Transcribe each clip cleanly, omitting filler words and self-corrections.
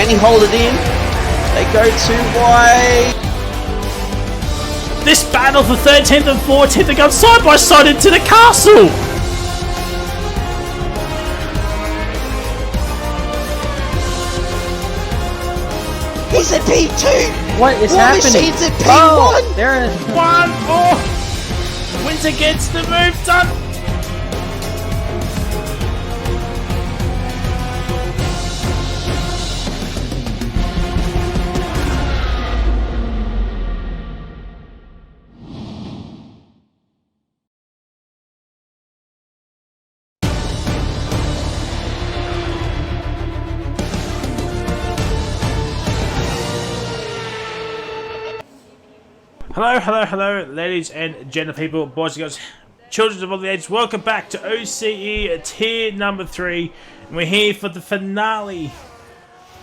Can he hold it in? They go too wide. This battle for 13th and 14th, they go side by side into the castle. He's at P2. What is War happening? Machine's at P1. Oh, there is 1 oh, wins against the move done. Hello, ladies and gentlemen, people, boys and girls, children of all the ages. Welcome back to OCE tier number 3. And we're here for the finale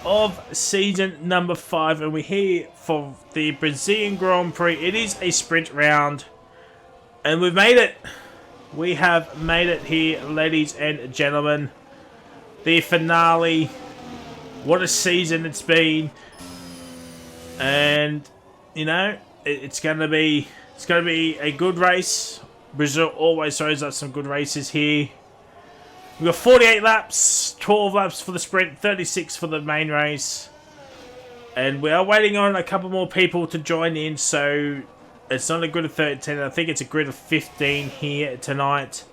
of season number 5. And we're here for the Brazilian Grand Prix. It is a sprint round. And we've made it. We have made it here, ladies and gentlemen. The finale. What a season it's been. And, you know, it's gonna be a good race. Brazil always throws up some good races here. We've got 48 laps, 12 laps for the sprint, 36 for the main race. And we are waiting on a couple more people to join in, so it's not a grid of 13, I think it's a grid of 15 here tonight.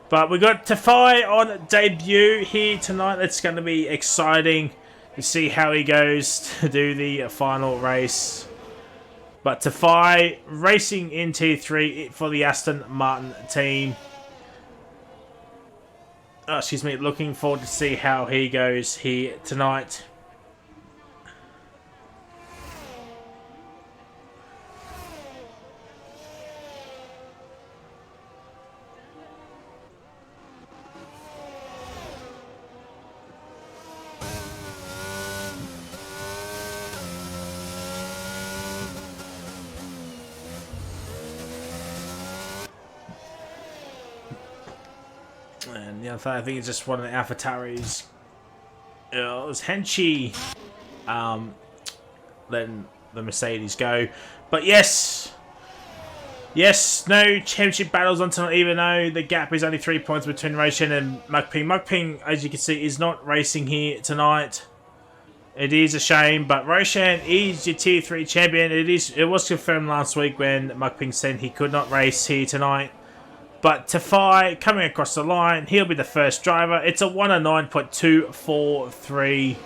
But we got Tafai on debut here tonight. That's gonna be exciting to see how he goes to do the final race. But Tafai racing in T3 for the Aston Martin team. Oh, excuse me, looking forward to see how he goes here tonight. And the other thing, I think it's just one of the AlphaTauris. It was Henshi letting the Mercedes go. But yes, no championship battles on tonight, even though the gap is only 3 points between Roshan and Mukping. Mukping, as you can see, is not racing here tonight. It is a shame, but Roshan is your Tier 3 champion. It was confirmed last week when Mukping said he could not race here tonight. But Tafai coming across the line, he'll be the first driver. It's a 109.243.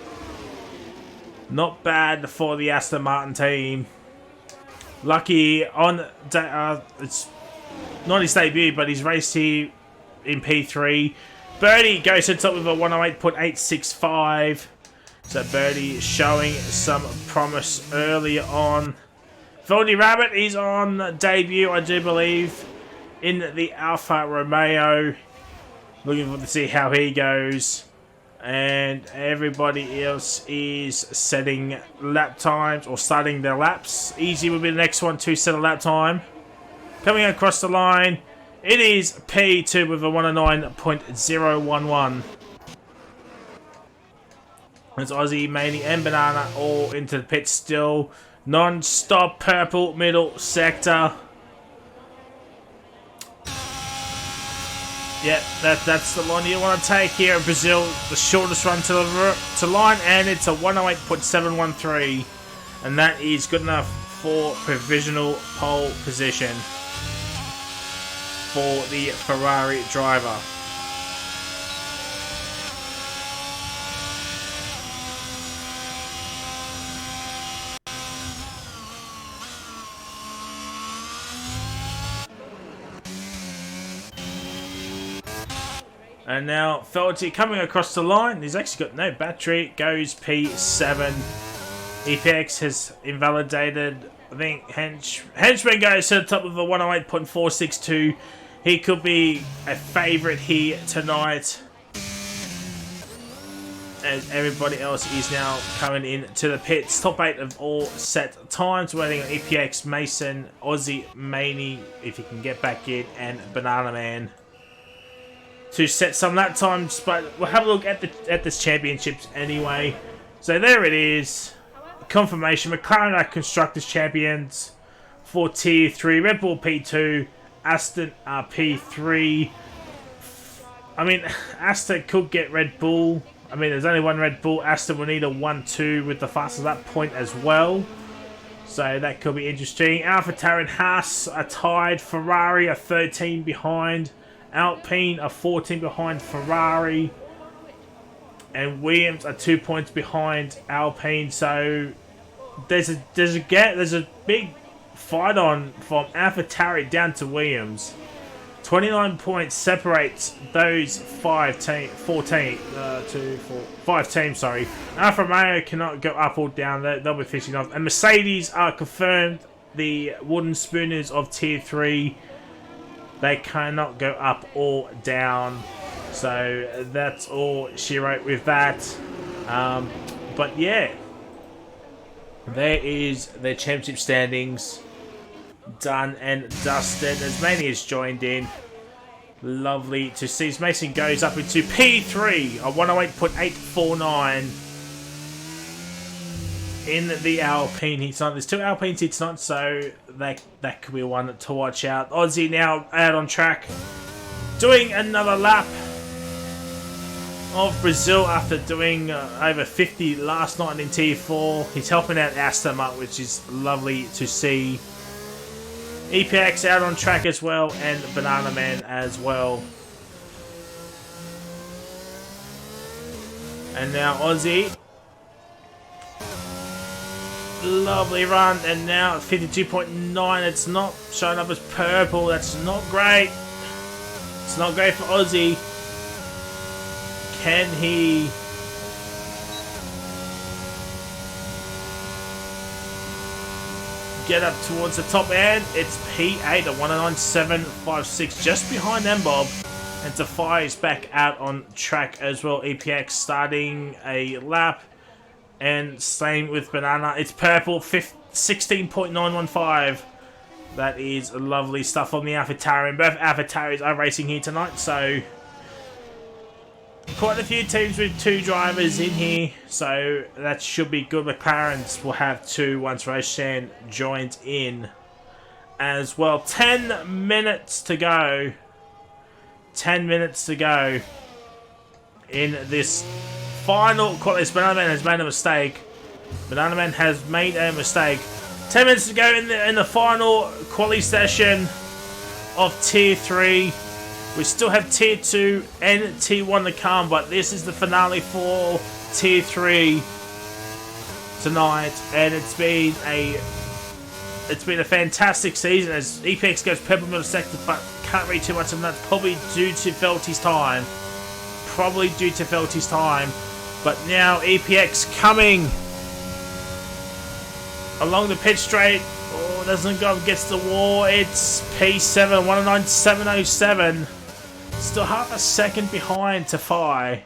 Not bad for the Aston Martin team. Lucky on it's not his debut, but he's raced here in P3. Birdie goes to the top with a 108.865. So Birdie showing some promise early on. Veldy Rabbit is on debut, I do believe, in the Alfa Romeo. Looking forward to see how he goes. And everybody else is setting lap times or starting their laps. Easy will be the next one to set a lap time. Coming across the line, it is P2 with a 109.011. It's Aussie, Maney and Banana all into the pit still. Non-stop purple middle sector. Yeah, that's the line you want to take here in Brazil. The shortest run to line, and it's a 108.713. And that is good enough for provisional pole position for the Ferrari driver. And now Felty coming across the line. He's actually got no battery. Goes P7. EPX has invalidated. I think Henchman goes to the top of a 108.462. He could be a favourite here tonight. As everybody else is now coming in to the pits. Top 8 of all set times. Waiting on EPX, Mason, Aussie, Maney, if he can get back in, and Banana Man to set some lap times. But we'll have a look at this championships anyway. So there it is. Confirmation. McLaren are Constructors Champions for Tier 3. Red Bull P2. Aston are P3. I mean, Aston could get Red Bull. I mean, there's only one Red Bull. Aston will need a 1-2 with the fastest lap point as well. So that could be interesting. AlphaTauri and Haas are tied. Ferrari are 13 behind. Alpine are 14 behind Ferrari. And Williams are 2 points behind Alpine. So there's a big fight on from AlphaTauri down to Williams. 29 points separates those 5 teams. Sorry. Alfa Romeo cannot go up or down. They'll be finishing off. And Mercedes are confirmed the wooden spooners of Tier 3. They cannot go up or down. So that's all she wrote with that. But yeah. There is their championship standings. Done and dusted as Mania's joined in. Lovely to see. As Mason goes up into P3 of 108.849 in the Alpine heat tonight. There's 2 Alpines here tonight, so that could be one to watch out. Aussie now out on track, doing another lap of Brazil after doing over 50 last night in Tier 4. He's helping out Aston Martin, which is lovely to see. EPX out on track as well, and Banana Man as well. And now Aussie. Lovely run, and now 52.9. It's not showing up as purple. That's not great. It's not great for Aussie. Can he get up towards the top end? It's P8 at 109.756, just behind them, Bob. And Defy is back out on track as well. EPX starting a lap. And same with Banana. It's purple, 16.915. That is lovely stuff on the AlphaTauri. And both AlphaTauris are racing here tonight, so quite a few teams with 2 drivers in here, so that should be good. McLaren's will have 2 once Roshan joins in as well. 10 minutes to go. 10 minutes to go in this final quality. Banana Man has made a mistake. Banana Man has made a mistake. 10 minutes to go in the final quality session of Tier 3. We still have Tier 2 and Tier 1 to come, but this is the finale for Tier 3 tonight, and it's been a fantastic season as EPX goes purple middle sector, but can't read too much of that. Probably due to Felty's time. But now EPX coming along the pit straight. Oh, doesn't go up, gets the wall. It's P7, 109.707. Still half a second behind Defy.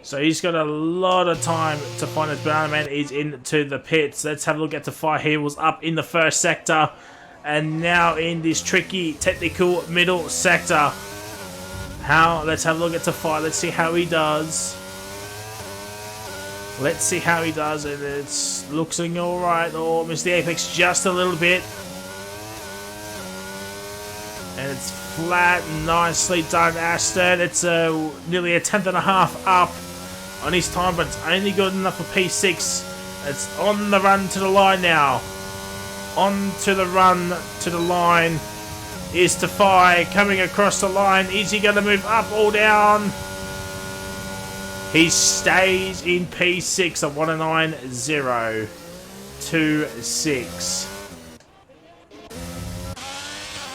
So he's got a lot of time to find his Banana Man is into the pits. Let's have a look at Defy. He was up in the first sector. And now in this tricky technical middle sector. Let's have a look at Defy. Let's see how he does. And it's looking alright. Oh, missed the apex just a little bit. And it's flat, nicely done, Aston. It's nearly a 10th and a half up on his time, but it's only good enough for P6. It's on the run to the line now. On to the run to the line is Defy coming across the line. Is he going to move up or down? He stays in P6 at 109.026.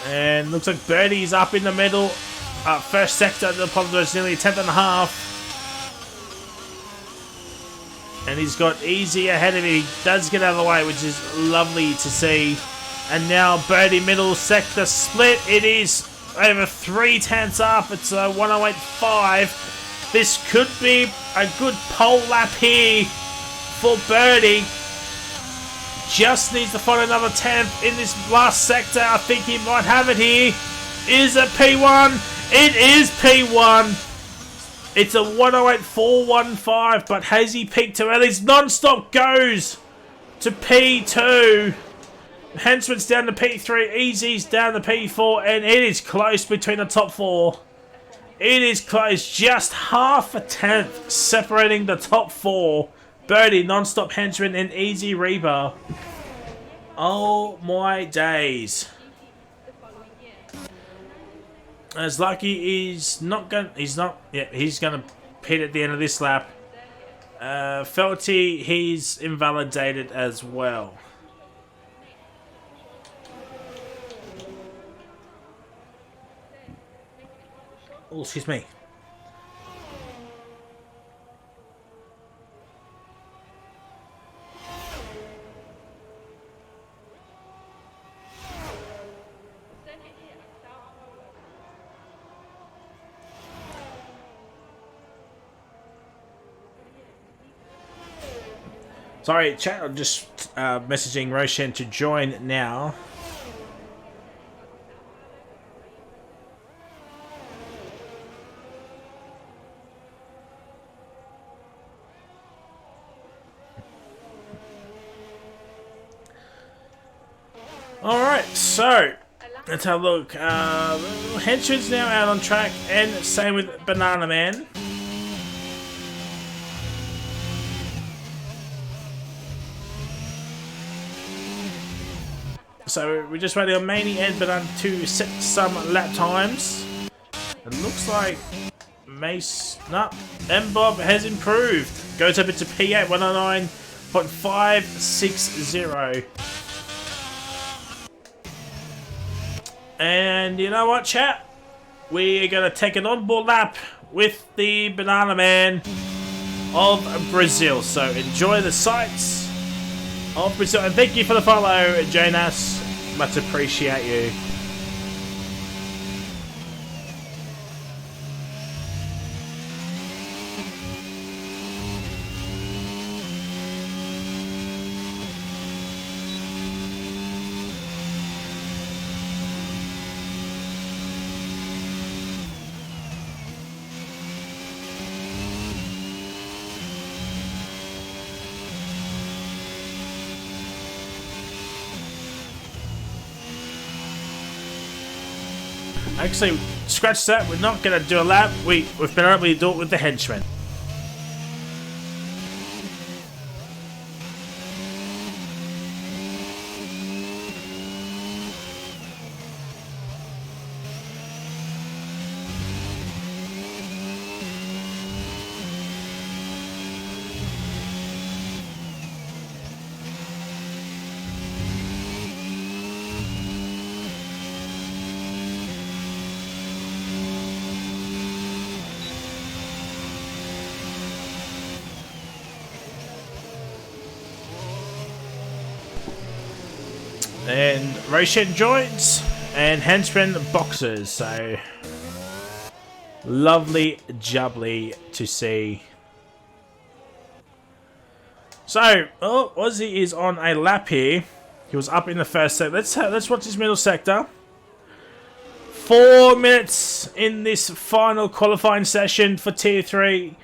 And looks like Birdie's up in the middle. First sector, the problem is nearly a 10th and a half. And he's got Easy ahead of him. He does get out of the way, which is lovely to see. And now Birdie middle sector split. It is over 3/10 up. It's a 108.5. This could be a good pole lap here for Birdie. Just needs to find another 10th in this last sector. I think he might have it here. Is it P1? It is P1. It's a 108.415, but Hazy peaked too early. Non-stop goes to P2. Henchman's down to P3. Easy's down to P4, and it is close between the top 4. It is close, just half a tenth separating the top 4. Birdie, Non-Stop Henchman, and Easy Reaper. Oh my days. As Lucky is not going, he's going to pit at the end of this lap. Felty, he's invalidated as well. Oh, excuse me. Sorry, chat. I'm just messaging Roshan to join now. Alright, so let's have a look. Henchman's now out on track, and same with Banana Man. So we're just waiting on Maney and Banana to set some lap times. It looks like Mace, no, M-Bob has improved. Goes up into P8, 109.560. And you know what, chat? We are going to take an onboard lap with the Banana Man of Brazil. So enjoy the sights of Brazil. And thank you for the follow, Jonas. Much appreciate you. Actually, scratch that. We're not going to do a lap. We've been able to do it with the Henchman. And Roshan joins, and Henchman boxes, so lovely jubbly to see. So, oh, Aussie is on a lap here. He was up in the first sector. Let's watch his middle sector. 4 minutes in this final qualifying session for Tier 3.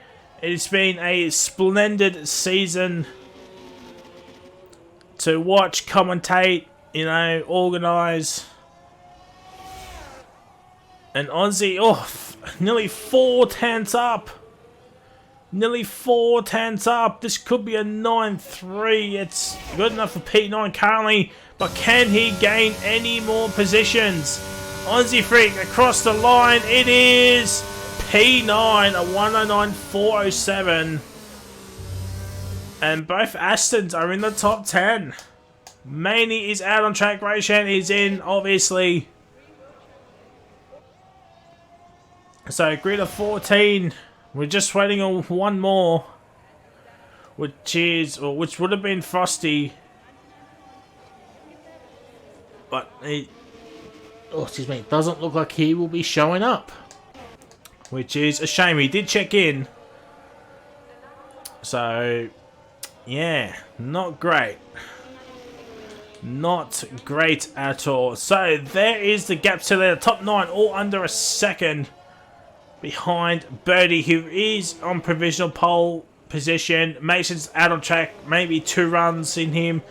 It's been a splendid season to watch, commentate, you know, organise. And Aussie, oh, nearly 4 tenths up. Nearly 4 tenths up. This could be a 9-3. It's good enough for P9 currently, but can he gain any more positions? Aussie Freak across the line. It is P9, a 109.407. And both Astons are in the top 10. Maney is out on track. Roshan is in, obviously. So, grid of 14. We're just waiting on one more. Which would have been Frosty. But it doesn't look like he will be showing up. Which is a shame. He did check in. So, yeah, not great. Not great at all. So there is the gap to the top 9, all under a second behind Birdie, who is on provisional pole position. Mason's out on track, maybe 2 runs in him.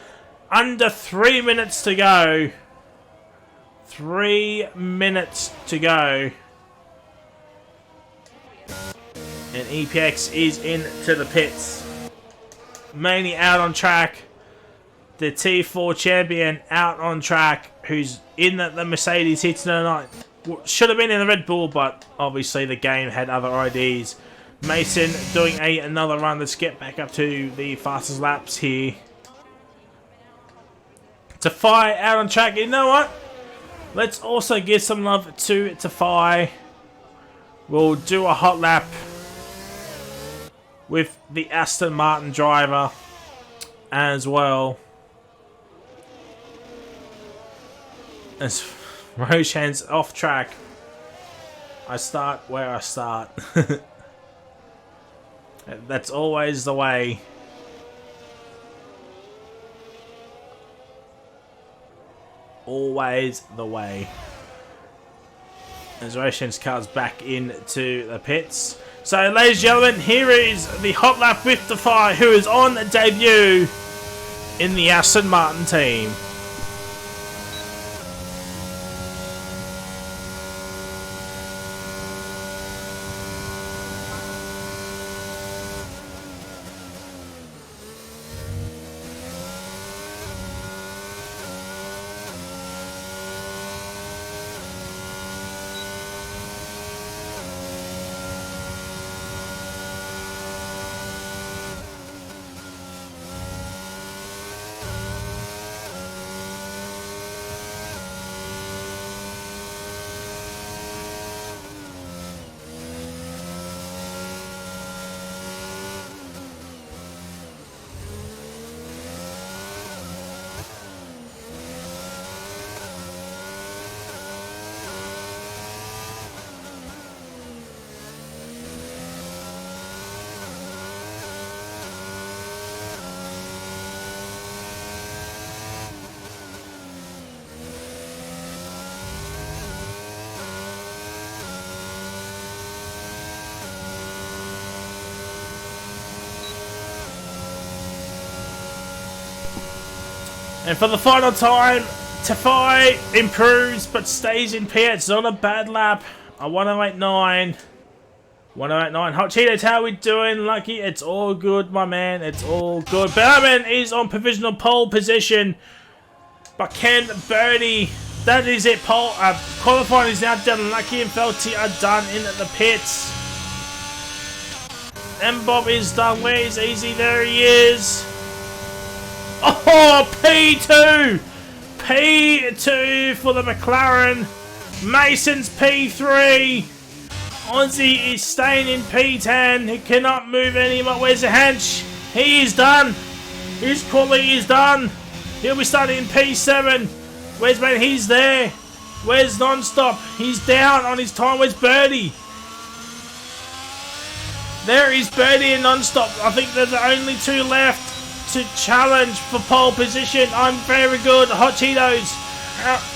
Under 3 minutes to go. 3 minutes to go. And EPX is into the pits. Mainly out on track. The T4 champion out on track, who's in the Mercedes here tonight. Should have been in the Red Bull, but obviously the game had other IDs. Mason doing another run. Let's get back up to the fastest laps here. Tafai out on track. You know what? Let's also give some love to Tafai. We'll do a hot lap with the Aston Martin driver as well. As Roshan's off track, I start where I start. That's always the way. Always the way. As Roshan's car's back into the pits. So, ladies and gentlemen, here is the hot lap with Defy, who is on debut in the Aston Martin team. And for the final time, Tafai improves but stays in P8. Not a bad lap. A 108.9. 108.9. Hot Cheetos, how we doing? Lucky, it's all good, my man. It's all good. Bowman is on provisional pole position. But Ken Birdie, that is it. Qualifying is now done. Lucky and Felty are done in the pits. And Bob is done. Where is Easy? There he is. Oh, P2! P2 for the McLaren. Mason's P3. Ozzy is staying in P10. He cannot move anymore. Where's the Hench? He is done. His quality is done. He'll be starting in P7. Where's man? He's there. Where's Nonstop? He's down on his time. Where's Birdie? There is Birdie and Nonstop. I think they're the only 2 left to challenge for pole position. I'm very good. Hot Cheetos.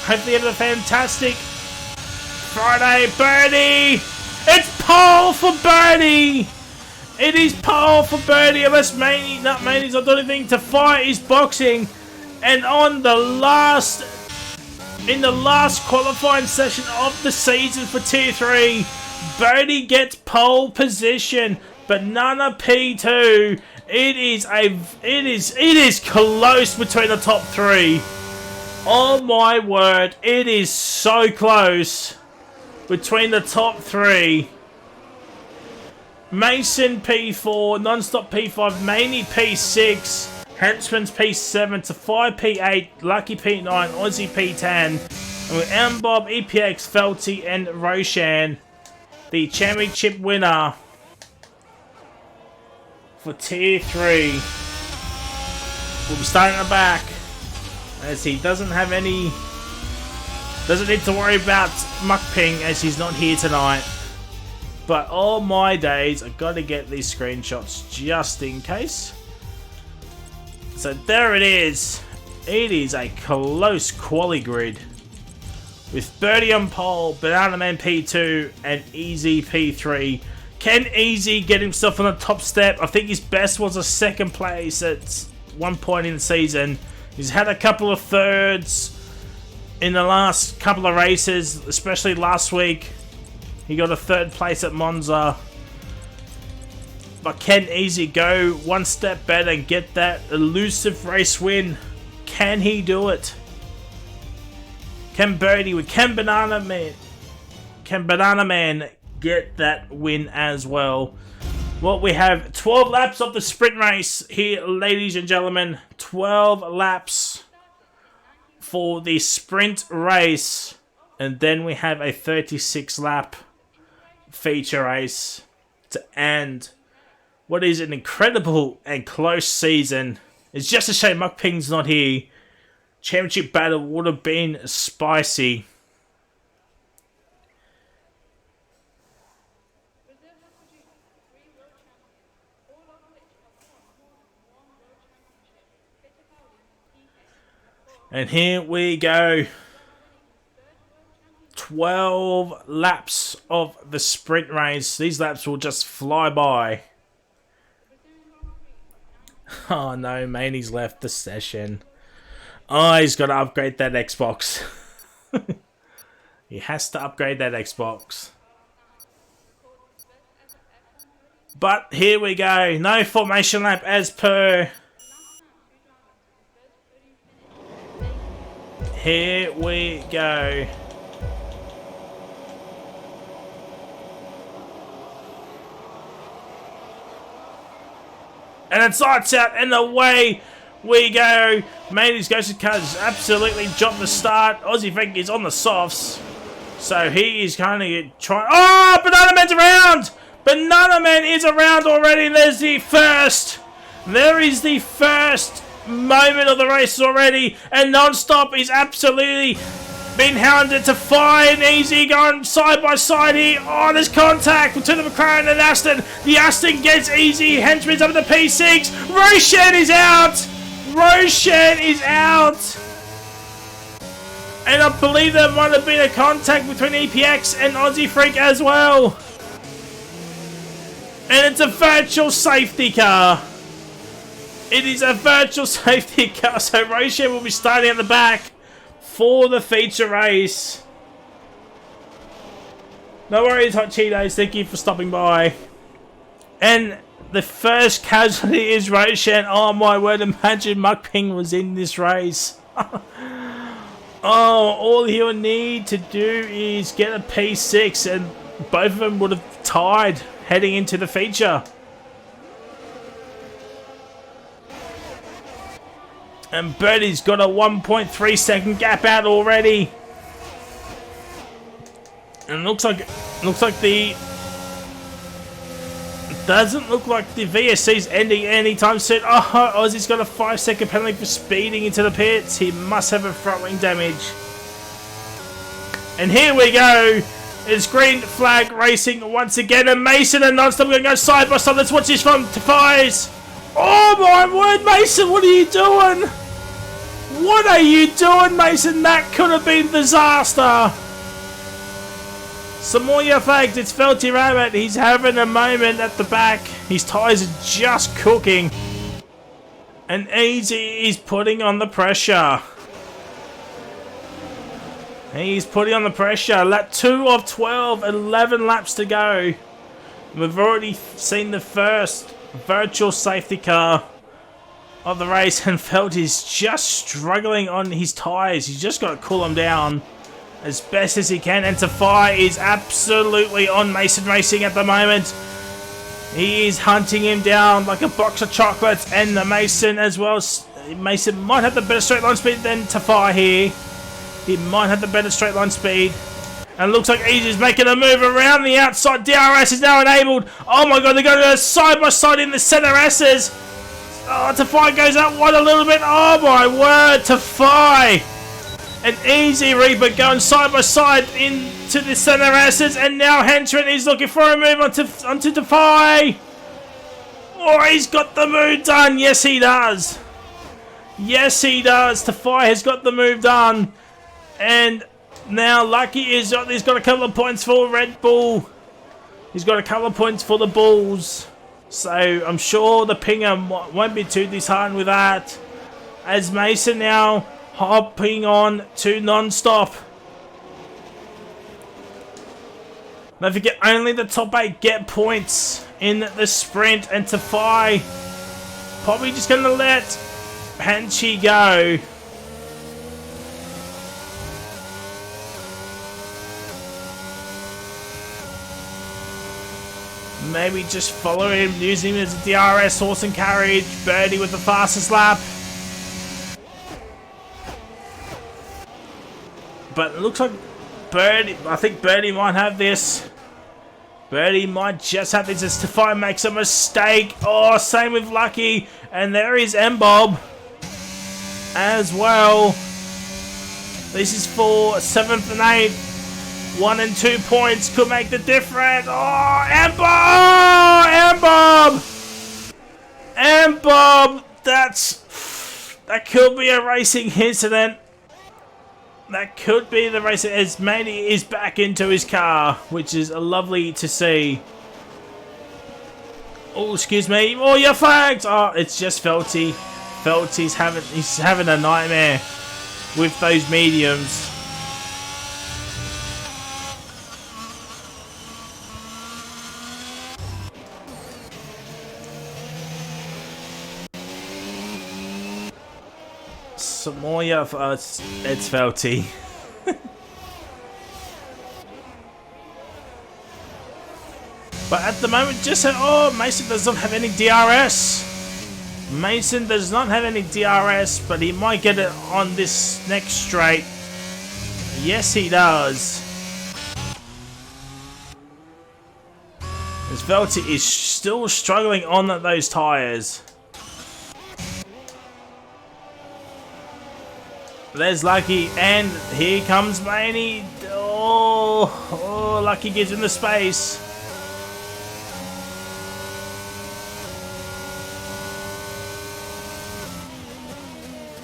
Hopefully you have a fantastic Friday. Birdie! It's pole for Birdie! It is pole for Birdie. Unless Maney's not doing anything to fight his boxing. And on the last, in the last qualifying session of the season for Tier 3, Birdie gets pole position. Banana P2. It is close between the top 3. Oh my word, it is so close between the top 3. Mason P4, Nonstop P5, Maney P6, Henchman's P7 to 5 P8, Lucky P9, Aussie P10, and with Bob, EPX, Felty, and Roshan, the championship winner for Tier 3. We'll be starting at the back, as he doesn't have any, doesn't need to worry about Muck Ping as he's not here tonight. But all my days, I've got to get these screenshots just in case. So there it is. It is a close quali grid. with Birdie on pole, Banana Man P2, and Easy P3. Can Easy get himself on the top step? I think his best was a second place at one point in the season. He's had a couple of thirds in the last couple of races, especially last week. He got a third place at Monza. But can Easy go one step better and get that elusive race win? Can he do it? Can Birdie, can Banana Man get that win as well? Well, we have 12 laps of the sprint race here, ladies and gentlemen. 12 laps for the sprint race. And then we have a 36 lap feature race to end what is an incredible and close season. It's just a shame Mukping's not here. Championship battle would have been spicy. And here we go. 12 laps of the sprint race. These laps will just fly by. Oh no, Maney's left the session. Oh, he's got to upgrade that Xbox. He has to upgrade that Xbox. But here we go. No formation lap as per. Here we go. And it's lights out and away we go. Maney's Ghosted Car has absolutely dropped the start. Aussie Frank is on the softs. So he is kind of trying. Oh, Banana Man's around! Banana Man is around already. There's the first. There is the first moment of the race already. And Non-Stop is absolutely been hounded to fine. Easy going side by side here. Oh, there's contact between the McLaren and Aston. The Aston gets Easy. Henchman's up to P6. Roshan is out. Roshan is out. And I believe there might have been a contact between EPX and Aussie Freak as well. And it's a virtual safety car. It is a virtual safety car. So Roshan will be starting at the back for the feature race. No worries, Hot Cheetos. Thank you for stopping by. And the first casualty is Roshan. Oh my word, imagine Mukping was in this race. Oh, all he'll need to do is get a P6 and both of them would have tied heading into the feature. And Birdie's got a 1.3 second gap out already. And looks like the doesn't look like the VSC's ending anytime soon. Oh, Aussie's got a 5-second penalty for speeding into the pits. He must have a front wing damage. And here we go. It's green flag racing once again. And Mason and Non-Stop are going to go side by side. Let's watch this from Tobias. Oh my word, Mason, what are you doing? What are you doing, Mason? That could have been disaster. Some more your flags. It's Felty Rabbit. He's having a moment at the back. His tyres are just cooking. And Easy is putting on the pressure. He's putting on the pressure. Lap 2 of 12. 11 laps to go. We've already seen the first virtual safety car of the race. And Felty's just struggling on his tyres. He's just got to cool them down as best as he can. And Tafai is absolutely on Mason Racing at the moment. He is hunting him down like a box of chocolates. And the Mason as well. Mason might have the better straight line speed than Tafai here. He might have the better straight line speed. And looks like Easy's making a move around the outside. DRS is now enabled. Oh my god, they're going to side by side in the center S's. Oh, Tafai goes out wide a little bit. Oh my word, Tafai. And Easy Reaper going side by side into the center S's. And now Henchman is looking for a move onto Tafai. Oh, he's got the move done. Yes, he does. Yes, he does. Tafai has got the move done. And Now, Lucky he's got a couple of points for Red Bull. He's got a couple of points for the Bulls. So, I'm sure the pinger won't be too disheartened with that. As Mason now hopping on to non-stop. Don't forget, only the top 8 get points in the sprint. And Tafai probably just going to let Hanchi go. Maybe just follow him, use him as a DRS horse and carriage. Birdie with the fastest lap. But it looks like Birdie, I think Birdie might have this. Birdie might just have this as Tafai makes a mistake. Oh, same with Lucky. And there is M-Bob as well. This is for 7th and 8th. 1 and 2 points could make the difference. Oh, M-Bob! M-Bob! That could be a racing incident. That could be the race as Manny is back into his car, which is lovely to see. Oh, excuse me. Oh, you're fagged! Oh, it's just Felty. Felty's having a nightmare with those mediums. Some more, yeah, it's Felty. But at the moment, just oh, Mason does not have any DRS. Mason does not have any DRS, but he might get it on this next straight. Yes, he does. As Felty is still struggling on those tires. There's Lucky, and here comes Maney. Oh, Lucky gives him the space.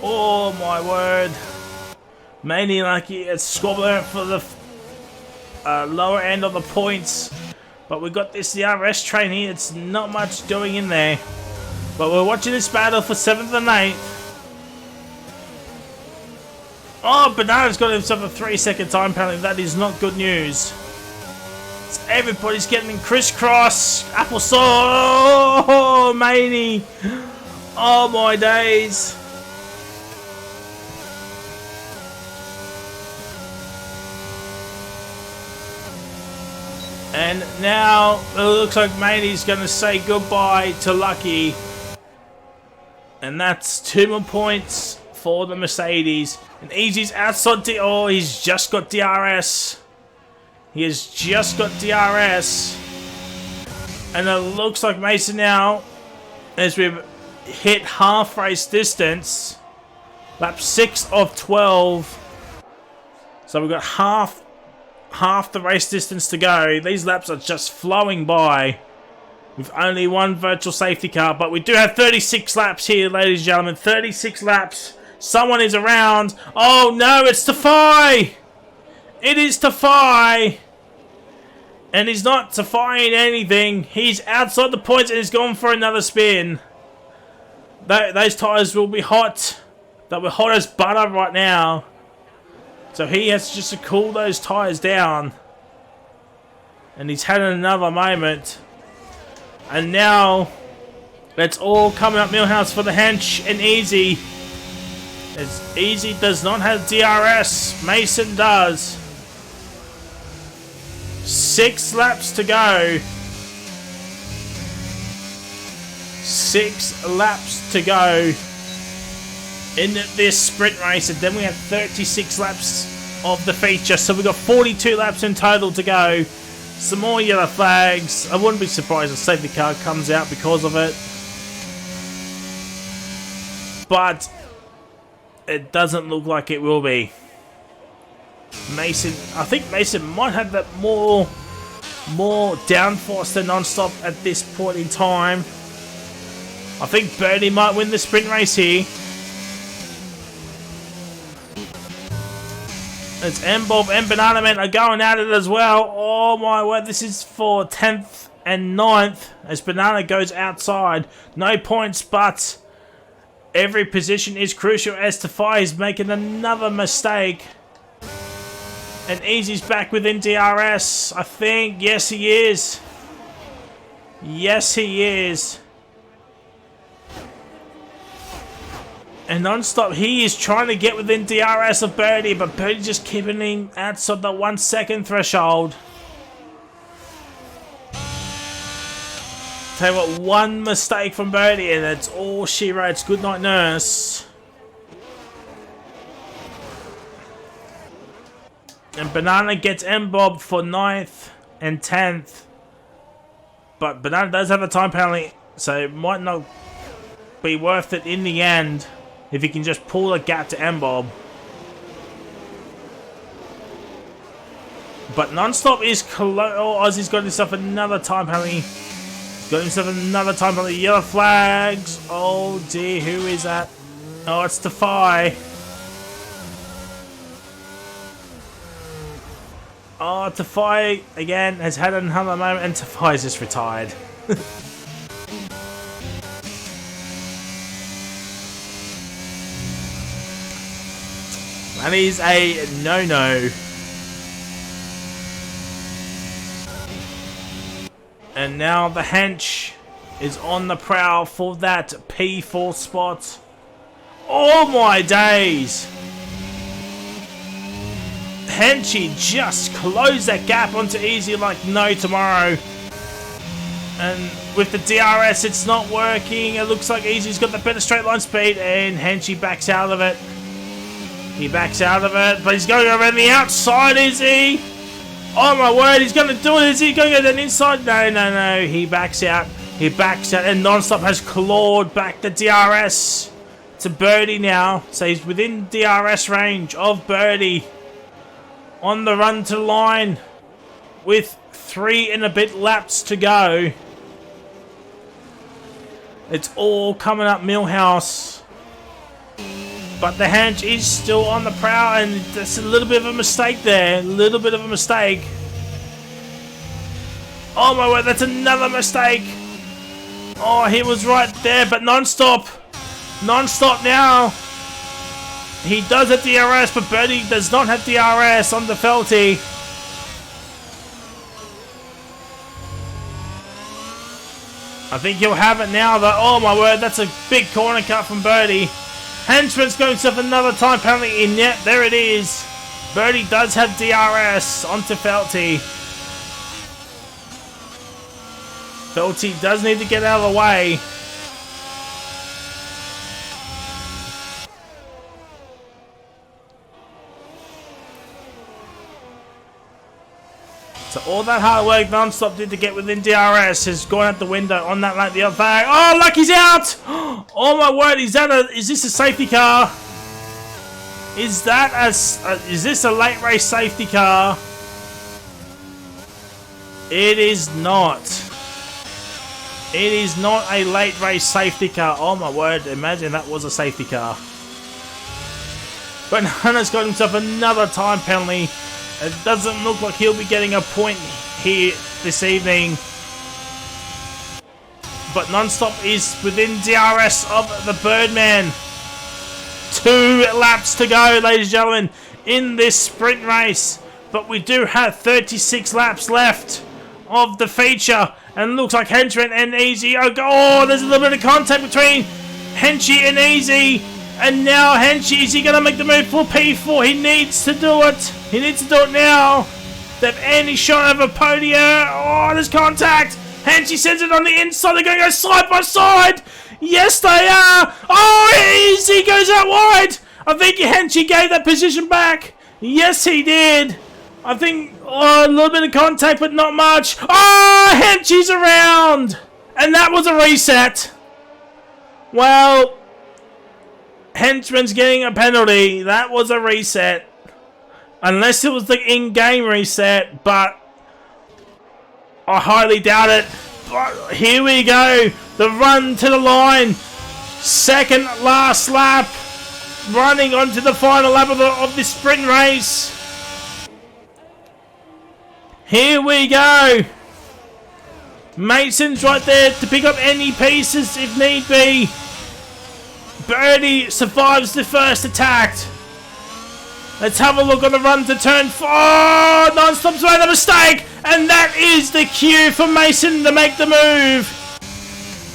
Oh my word. Maney Lucky, it's squabbling for the lower end of the points. But we got this DRS train here, it's not much doing in there. But we're watching this battle for 7th and 8th. Oh, Banana's got himself a 3-second time penalty. That is not good news. So everybody's getting crisscross. Applesauce. Oh, Maney. Oh, my days. And now it looks like Maney's going to say goodbye to Lucky. And that's 2 more points for the Mercedes. And Easy's outside oh, he's just got DRS. He has just got DRS. And it looks like Mason now, as we've hit half race distance, lap 6 of 12. So we've got half the race distance to go. These laps are just flowing by with only one virtual safety car. But we do have 36 laps here, ladies and gentlemen. 36 laps. Someone is around. Oh no, it's Tafai! It is Tafai! And he's not Tafai-ing anything. He's outside the points and he's gone for another spin. Those tyres will be hot. They'll be hot as butter right now. So he has just to cool those tyres down. And he's had another moment. And now, let's all come out Millhouse for the Hench and Easy. As Easy does not have DRS, Mason does. 6 laps to go. 6 laps to go in this sprint race, and then we have 36 laps of the feature, so we've got 42 laps in total to go. Some more yellow flags. I wouldn't be surprised if safety car comes out because of it, but it doesn't look like it will be. Mason, I think Mason might have that more downforce than non-stop at this point in time. I think Birdie might win the sprint race here. It's M-Bob and Banana Man are going at it as well. Oh my word, this is for 10th and 9th as Banana goes outside. No points, but every position is crucial as Tafai is making another mistake. And Easy's back within DRS, I think. Yes, he is. Yes, he is. And non-stop, he is trying to get within DRS of Birdie, but Birdie just keeping him outside the 1 second threshold. Tell you what, one mistake from Birdie and that's all she writes. Good night, nurse. And Banana gets M-Bob for 9th and 10th. But Banana does have a time penalty, so it might not be worth it in the end. If he can just pull a gap to M-Bob. But non-stop is close. Oh, Ozzy's got himself another time penalty. He's got himself another time penalty. Yellow flags. Oh dear, who is that? Oh, it's Tafai. Oh, Tafai again has had another moment and Tafai's just retired. That is a no-no. And now the hench is on the prowl for that P4 spot. Oh my days! Henchy just closed that gap onto Easy like no tomorrow. And with the DRS it's not working. It looks like Easy's got the better straight line speed and Henchy backs out of it. He backs out of it, but he's going around the outside, is he? Oh my word, he's going to do it, is he? Going to go down inside? No, no, no, he backs out. He backs out, and Non-Stop has clawed back the DRS to Birdie now. So he's within DRS range of Birdie. On the run to the line with 3 and a bit laps to go. It's all coming up Millhouse. But the hench is still on the prowl, and that's a little bit of a mistake there. A little bit of a mistake. Oh my word, that's another mistake. Oh, he was right there, but Non-Stop. Non-Stop now. He does have DRS, but Birdie does not have DRS on the Felty. I think he'll have it now, though. Oh my word, that's a big corner cut from Birdie. Henchman's going himself another time penalty in. Yep, there it is. Birdie does have DRS onto Felty. Felty does need to get out of the way. So all that hard work Non-Stop did to get within DRS has gone out the window on that lap. The other flag. Oh, Lucky's out! Oh my word! Is this a safety car? Is this a late race safety car? It is not. It is not a late race safety car. Oh my word! Imagine that was a safety car. But Hannah's got himself another time penalty. It doesn't look like he'll be getting a point here this evening. But Non-Stop is within DRS of the Birdman. 2 laps to go, ladies and gentlemen, in this sprint race. But we do have 36 laps left of the feature. And looks like Henchman and Easy are... Oh, there's a little bit of contact between Henchy and Easy. And now Henchy, is he going to make the move for P4? He needs to do it. He needs to do it now. They have any shot of a podium. Oh, there's contact. Henchy sends it on the inside. They're going to go side by side. Yes, they are. Oh, Easy goes out wide. I think Henchy gave that position back. Yes, he did. I think a little bit of contact, but not much. Oh, Henchy's around. And that was a reset. Well... Henchman's getting a penalty. That was a reset. Unless it was the in-game reset, but I highly doubt it. But here we go. The run to the line. Second last lap. Running onto the final lap of this sprint race. Here we go. Mason's right there to pick up any pieces if need be. Birdie survives the first attack. Let's have a look on the run to turn 4. Non-stop's made a mistake. And that is the cue for Mason to make the move.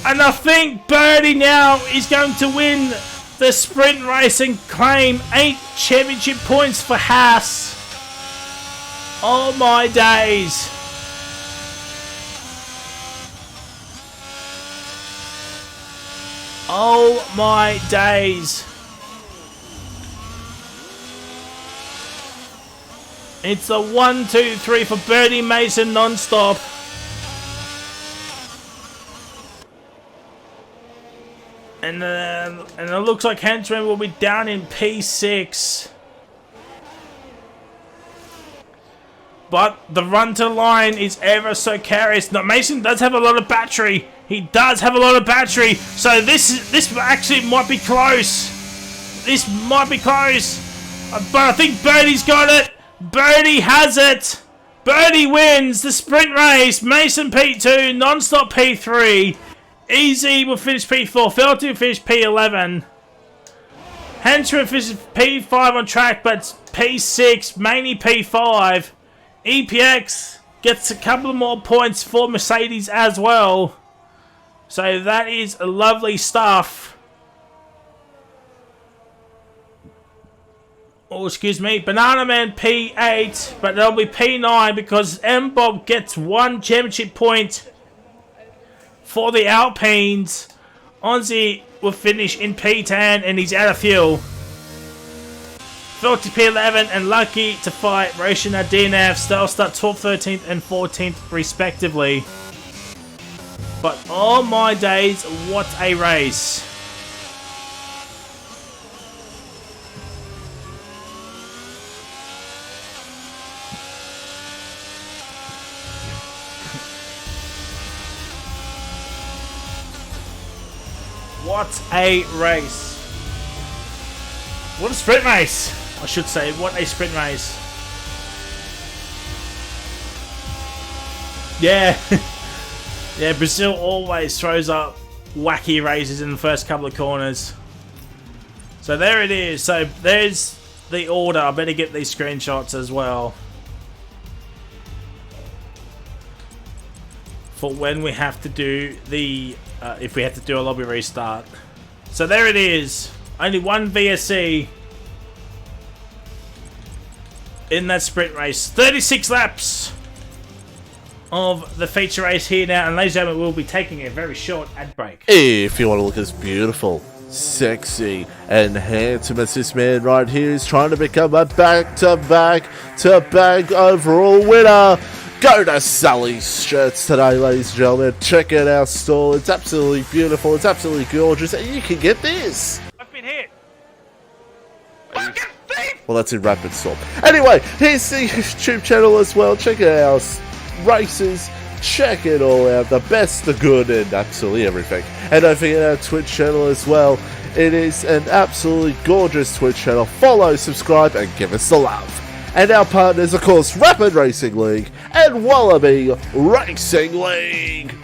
And I think Birdie now is going to win the sprint race and claim 8 championship points for Haas. Oh my days. Oh my days. It's a 1, 2, 3 for Birdie Mason non-stop. And it looks like Henchman will be down in P6. But the run to the line is ever so curious. Now Mason does have a lot of battery. He does have a lot of battery. So this actually might be close. This might be close. But I think Birdie's got it. Birdie has it. Birdie wins the sprint race. Mason P2, non-stop P3. Easy will finish P4. Felty will finish P11. Henchman finishes P5 on track, but P6, mainly P5. EPX gets a couple of more points for Mercedes as well. So that is lovely stuff. Oh, excuse me. Banana Man P8, but there'll be P9 because M-Bob gets 1 championship point for the Alpines. Ozzy will finish in P10 and he's out of fuel. Felty P11 and Lucky to fight Roshan DNF. They'll start 12th, 13th and 14th respectively. But oh my days, what a race. What a race. What a sprint race. I should say, what a sprint race. Yeah. Yeah, Brazil always throws up wacky races in the first couple of corners. So there it is. So there's the order. I better get these screenshots as well. For when we have to do the... if we have to do a lobby restart. So there it is. Only one VSC in that sprint race. 36 laps of the feature race here now. And ladies and gentlemen, we'll be taking a very short ad break. If you want to look as beautiful, sexy, and handsome as this man right here is trying to become a back-to-back overall winner, go to Sully's Shirts today, ladies and gentlemen. Check out our store. It's absolutely beautiful. It's absolutely gorgeous. And you can get this. I've been hit. Well, that's in Rapid Stop. Anyway, here's the YouTube channel as well. Check out our races. Check it all out. The best, the good, and absolutely everything. And don't forget our Twitch channel as well. It is an absolutely gorgeous Twitch channel. Follow, subscribe, and give us the love. And our partners, of course, Rapid Racing League and Wallaby Racing League.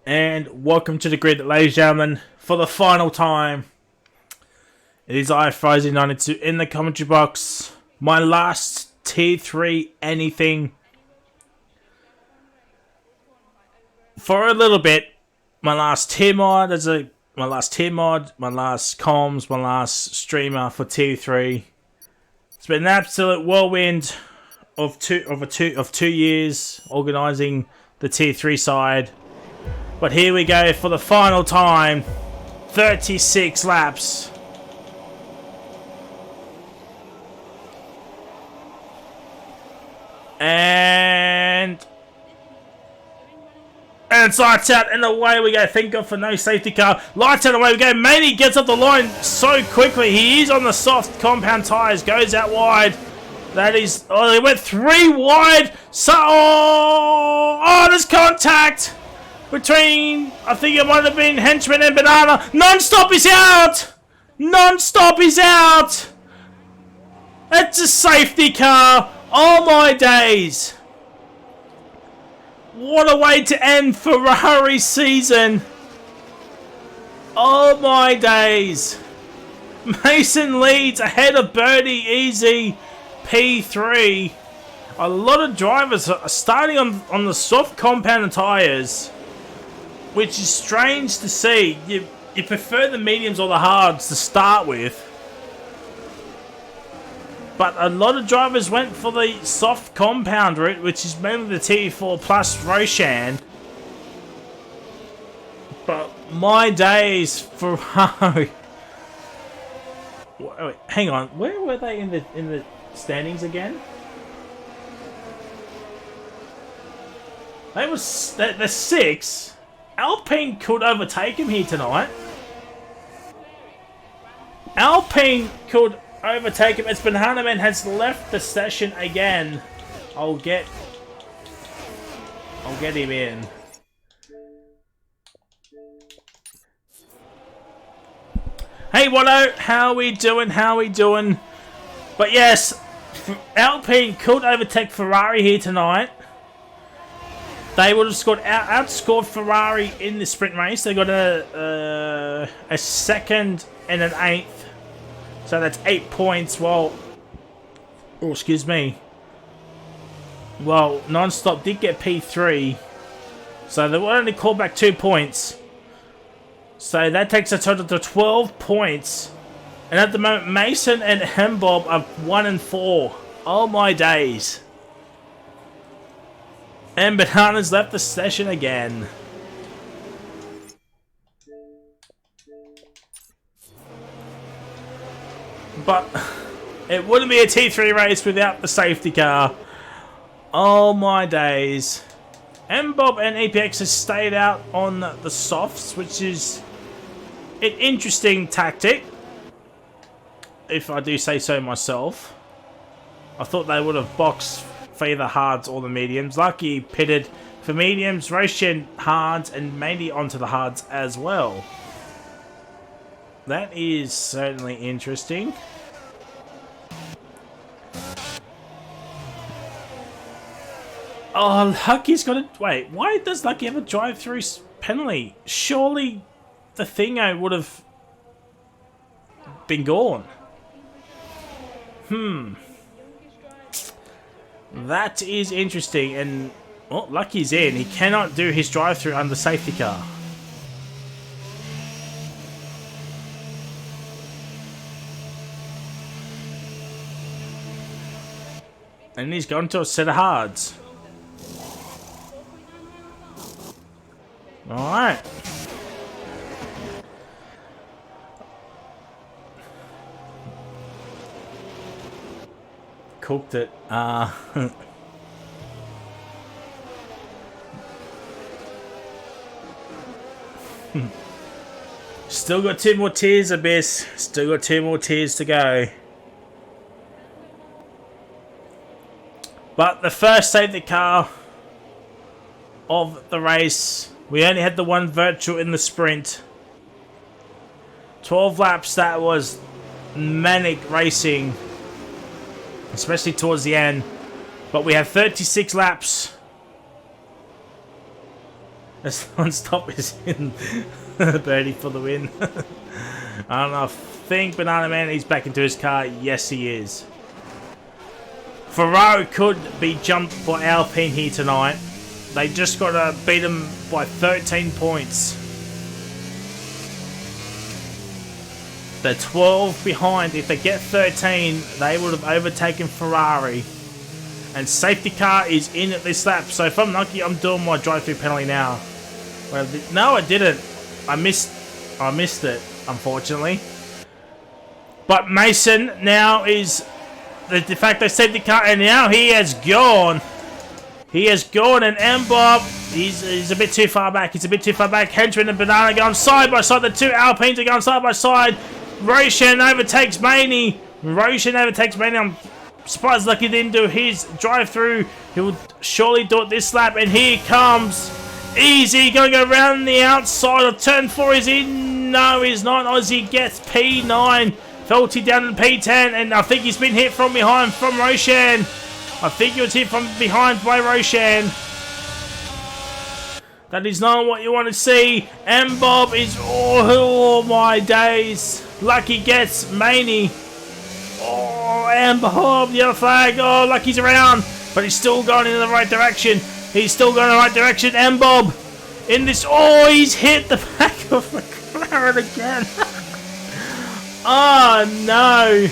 And welcome to the grid, ladies and gentlemen, for the final time. It is iFrozy92 in the commentary box. My last Tier 3 anything. For a little bit, my last tier mod my last comms, my last streamer for Tier 3. It's been an absolute whirlwind of two years organising the Tier 3 side. But here we go for the final time. 36 laps. And it's lights out and away we go. Thank God for no safety car. Lights out, away we go. Maney gets up the line so quickly. He is on the soft compound tyres. Goes out wide. That is... Oh, he went 3 wide. So... Oh, there's contact between... I think it might have been Henchman and Banana. Non-stop is out. Non-stop is out. It's a safety car! Oh my days! What a way to end Ferrari's season! Oh my days! Mason leads ahead of Birdie Easy P3. A lot of drivers are starting on the soft compound tyres, which is strange to see. You prefer the mediums or the hards to start with, but a lot of drivers went for the soft compound route, which is mainly the T4 plus Roshan. But my days, Ferrari. Wait, hang on, where were they in the standings again? They was the 6. Alpine could overtake him here tonight. Alpine could overtake him as Bananaman has left the session again. I'll get him in. Hey Watto, how we doing? How we doing? But yes, Alpine could overtake Ferrari here tonight. They would have outscored Ferrari in the sprint race. They got a 2nd and an 8th. So that's 8 points. Well, oh, excuse me. Well, Non-Stop did get P3. So they will only call back 2 points. So that takes a total to 12 points. And at the moment, Mason and Hembob are 1 and 4. Oh my days. And Bananas left the session again. But it wouldn't be a T3 race without the safety car. Oh my days. Mbob and EPX has stayed out on the softs, which is an interesting tactic, if I do say so myself. I thought they would have boxed for either hards or the mediums. Lucky pitted for mediums, Roshan hards, and maybe onto the hards as well. That is certainly interesting. Oh, Lucky's got to... Wait, why does Lucky have a drive-through penalty? Surely the Thingo would have been gone. That is interesting, and well, Lucky's in. He cannot do his drive-through under safety car. And he's gone to a set of hards. Alright. Cooked it. Still got 2 more tiers, Abyss. Still got 2 more tiers to go. But the first safety car of the race, we only had the one virtual in the sprint. 12 laps, that was manic racing, especially towards the end. But we have 36 laps. This Non-Stop is in. Birdie for the win. I don't know. I think Banana Man is back into his car. Yes, he is. Ferrari could be jumped by Alpine here tonight. They just got to beat them by 13 points. They're 12 behind. If they get 13, they would have overtaken Ferrari. And safety car is in at this lap. So if I'm lucky, I'm doing my drive-through penalty now. Well, no, I didn't. I missed it, unfortunately. But Mason now is the de facto safety car, and now he has gone. He has gone, and Mbob, he's a bit too far back. He's a bit too far back. Henchman and Banana going side by side. The 2 Alpines are going side by side. Roshan overtakes Maney. I'm surprised Lucky didn't do his drive-through. He would surely do it this lap, and here comes Easy going to go around the outside of turn 4. Is he? No, he's not. Aussie gets P9. Felty down in P10, and I think he's been hit from behind from Roshan. I think he was hit from behind by Roshan. That is not what you want to see. And Bob is... Oh, my days. Lucky gets Maney. Oh, and Bob, the other flag. Oh, Lucky's around. But he's still going in the right direction. He's still going in the right direction. And Bob in this... Oh, he's hit the back of McLaren again. Oh, no.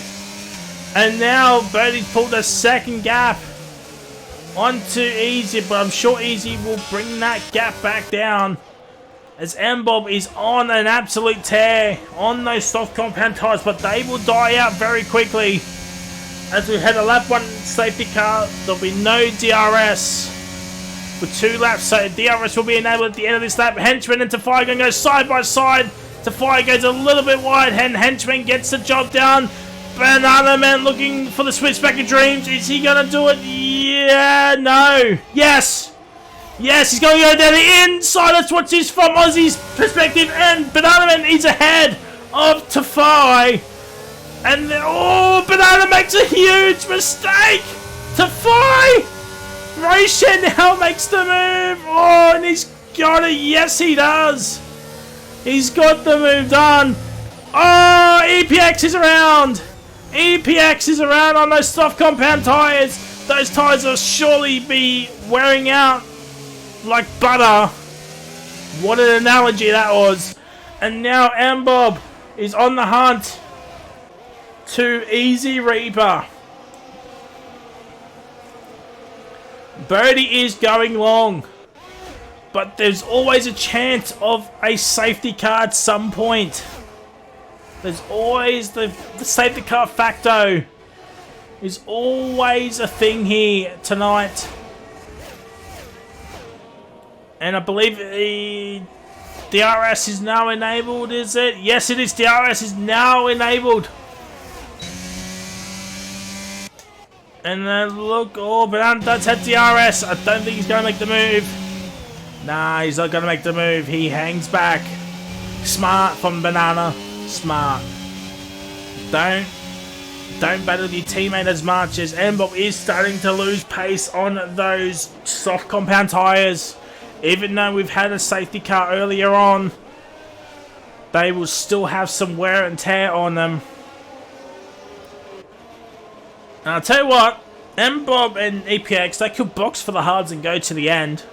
And now Birdie's pulled a second gap onto Easy, but I'm sure Easy will bring that gap back down as Mbob is on an absolute tear on those soft compound tyres, but they will die out very quickly. As we head a lap 1 safety car, there'll be no DRS for 2 laps, so DRS will be enabled at the end of this lap. Henchman and Tafai going to go side by side. Tafai goes a little bit wide, and Henchman gets the job done. Banana Man looking for the switch back of dreams. Is he going to do it? Yeah, no. Yes. Yes, he's going to go down the inside. Let's watch this from Aussie's perspective. And Banana Man is ahead of Tafai. And then, oh, Banana makes a huge mistake. Tafai. Roshan now makes the move. Oh, and he's got it. Yes, he does. He's got the move done. Oh, EPX is around. EPX is around on those soft compound tyres. Those tyres will surely be wearing out like butter. What an analogy that was. And now Mbob is on the hunt to Easy Reaper. Birdie is going long, but there's always a chance of a safety car at some point. There's always the safety car factor is always a thing here tonight. And I believe the DRS is now enabled, is it? Yes, it is. DRS is now enabled. And then look, oh, Banana does have DRS. I don't think he's going to make the move. Nah, he's not going to make the move. He hangs back. Smart from Banana. Smart. Don't battle your teammate as much, as Mbob is starting to lose pace on those soft compound tyres. Even though we've had a safety car earlier on, they will still have some wear and tear on them. And I'll tell you what, Mbob and EPX, they could box for the hards and go to the end.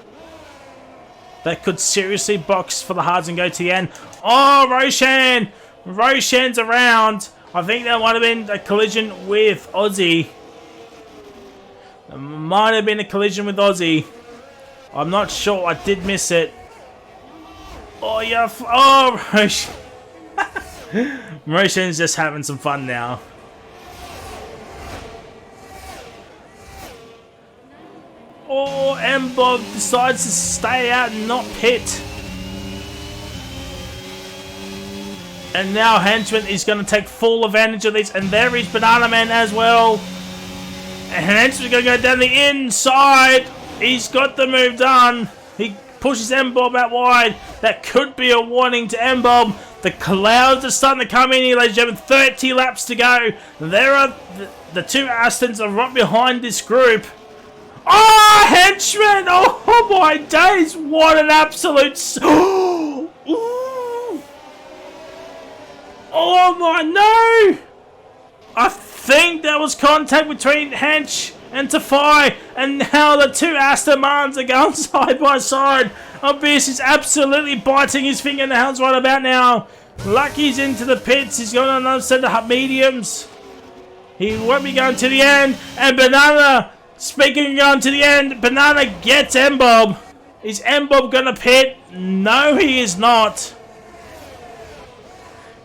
They could seriously box for the hards and go to the end. Oh, Roshan! Roshan's around. I think that might have been a collision with Aussie. It might have been a collision with Aussie. I'm not sure. I did miss it. Oh, yeah. Oh, Roshan. Roshan's just having some fun now. Oh, Mbob decides to stay out and not pit. And now Henchman is going to take full advantage of this. And there is Banana Man as well. And Henchman's going to go down the inside. He's got the move done. He pushes Mbob out wide. That could be a warning to Mbob. The clouds are starting to come in here, ladies and gentlemen. 30 laps to go. There are the two Astons are right behind this group. Oh, Henchman! Oh my days! What an absolute... Oh my, no! I think there was contact between Hench and Tafai, and now the two Aston Martins are going side by side. Obvious is absolutely biting his fingernails right about now. Lucky's into the pits. He's going on another set of mediums. He won't be going to the end. And Banana, speaking of going to the end, Banana gets Mbob. Is Mbob going to pit? No, he is not.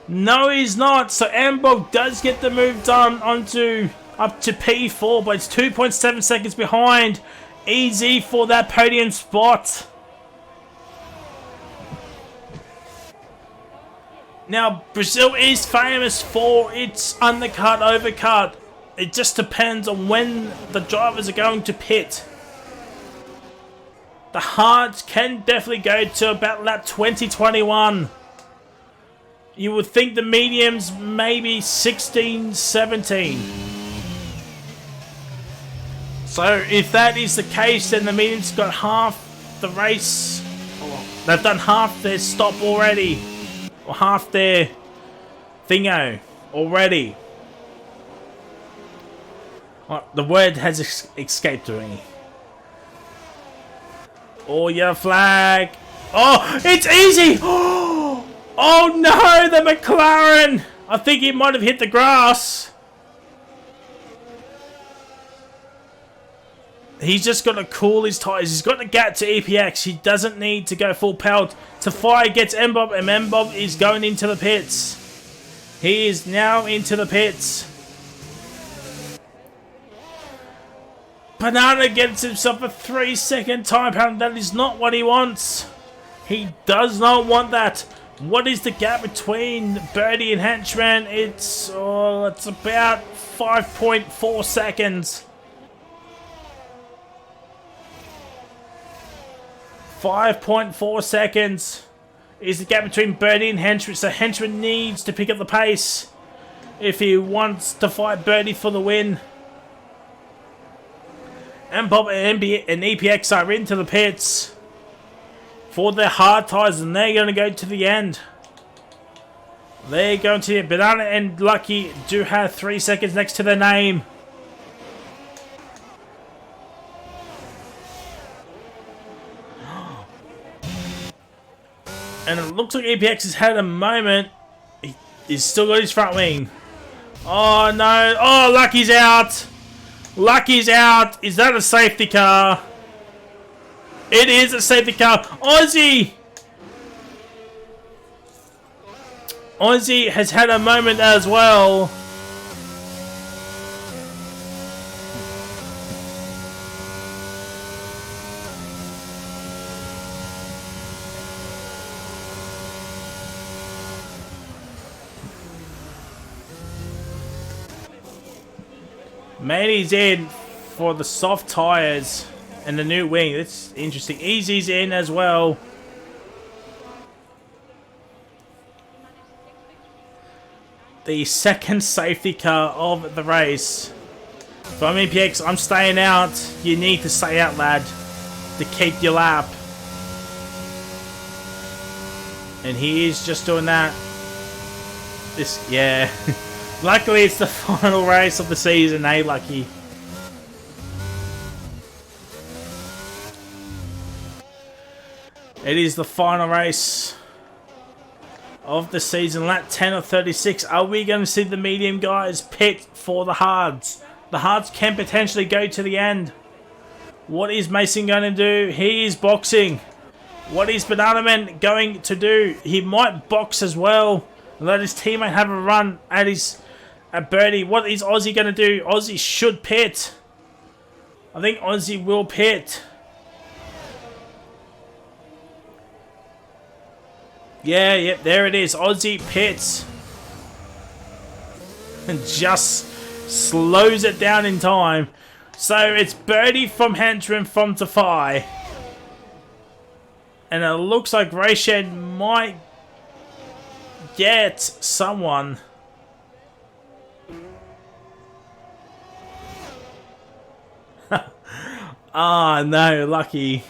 No, he's not. So Mbob does get the move done onto up to P4, but it's 2.7 seconds behind. Easy for that podium spot. Now, Brazil is famous for its undercut, overcut. It just depends on when the drivers are going to pit. The hards can definitely go to about lap 2021. You would think the mediums maybe 16, 17. So if that is the case, then the mediums got half the race. They've done half their stop already. Or half their thingo already. Oh, the word has escaped me. Oh, yellow flag. Oh, it's easy. Oh no, the McLaren. I think he might have hit the grass. He's just got to cool his tyres. He's got to get to EPX. He doesn't need to go full pelt. Tafai gets Mbob, and Mbob is going into the pits. He is now into the pits. Banana gets himself a 3-second time penalty. That is not what he wants. He does not want that. What is the gap between Birdie and Henchman? It's about 5.4 seconds. 5.4 seconds is the gap between Birdie and Henchman. So Henchman needs to pick up the pace if he wants to fight Birdie for the win. And Bob and EPX are into the pits for their hard tyres, and they're going to go to the end. They're going to the end. Banana and Lucky do have 3 seconds next to their name. And it looks like EPX has had a moment. He's still got his front wing. Oh no. Oh, Lucky's out. Lucky's out. Is that a safety car? It is a safety car. Aussie! Aussie has had a moment as well. Manny's in for the soft tyres and the new wing. That's interesting. Easy's in as well. The second safety car of the race. From EPX, I'm staying out. You need to stay out, lad, to keep your lap. And he is just doing that. Yeah. Luckily, it's the final race of the season, eh, Lucky? It is the final race of the season, lap 10 of 36. Are we going to see the medium guys pit for the hards? The hards can potentially go to the end. What is Mason going to do? He is boxing. What is Banana Man going to do? He might box as well. Let his teammate have a run at Birdie. What is Aussie going to do? Aussie should pit. I think Aussie will pit. Yeah, there it is. Aussie pits. And just slows it down in time. So it's Birdie from Henchman from Tafai. And it looks like Rayshed might get someone. Ah, no, Lucky.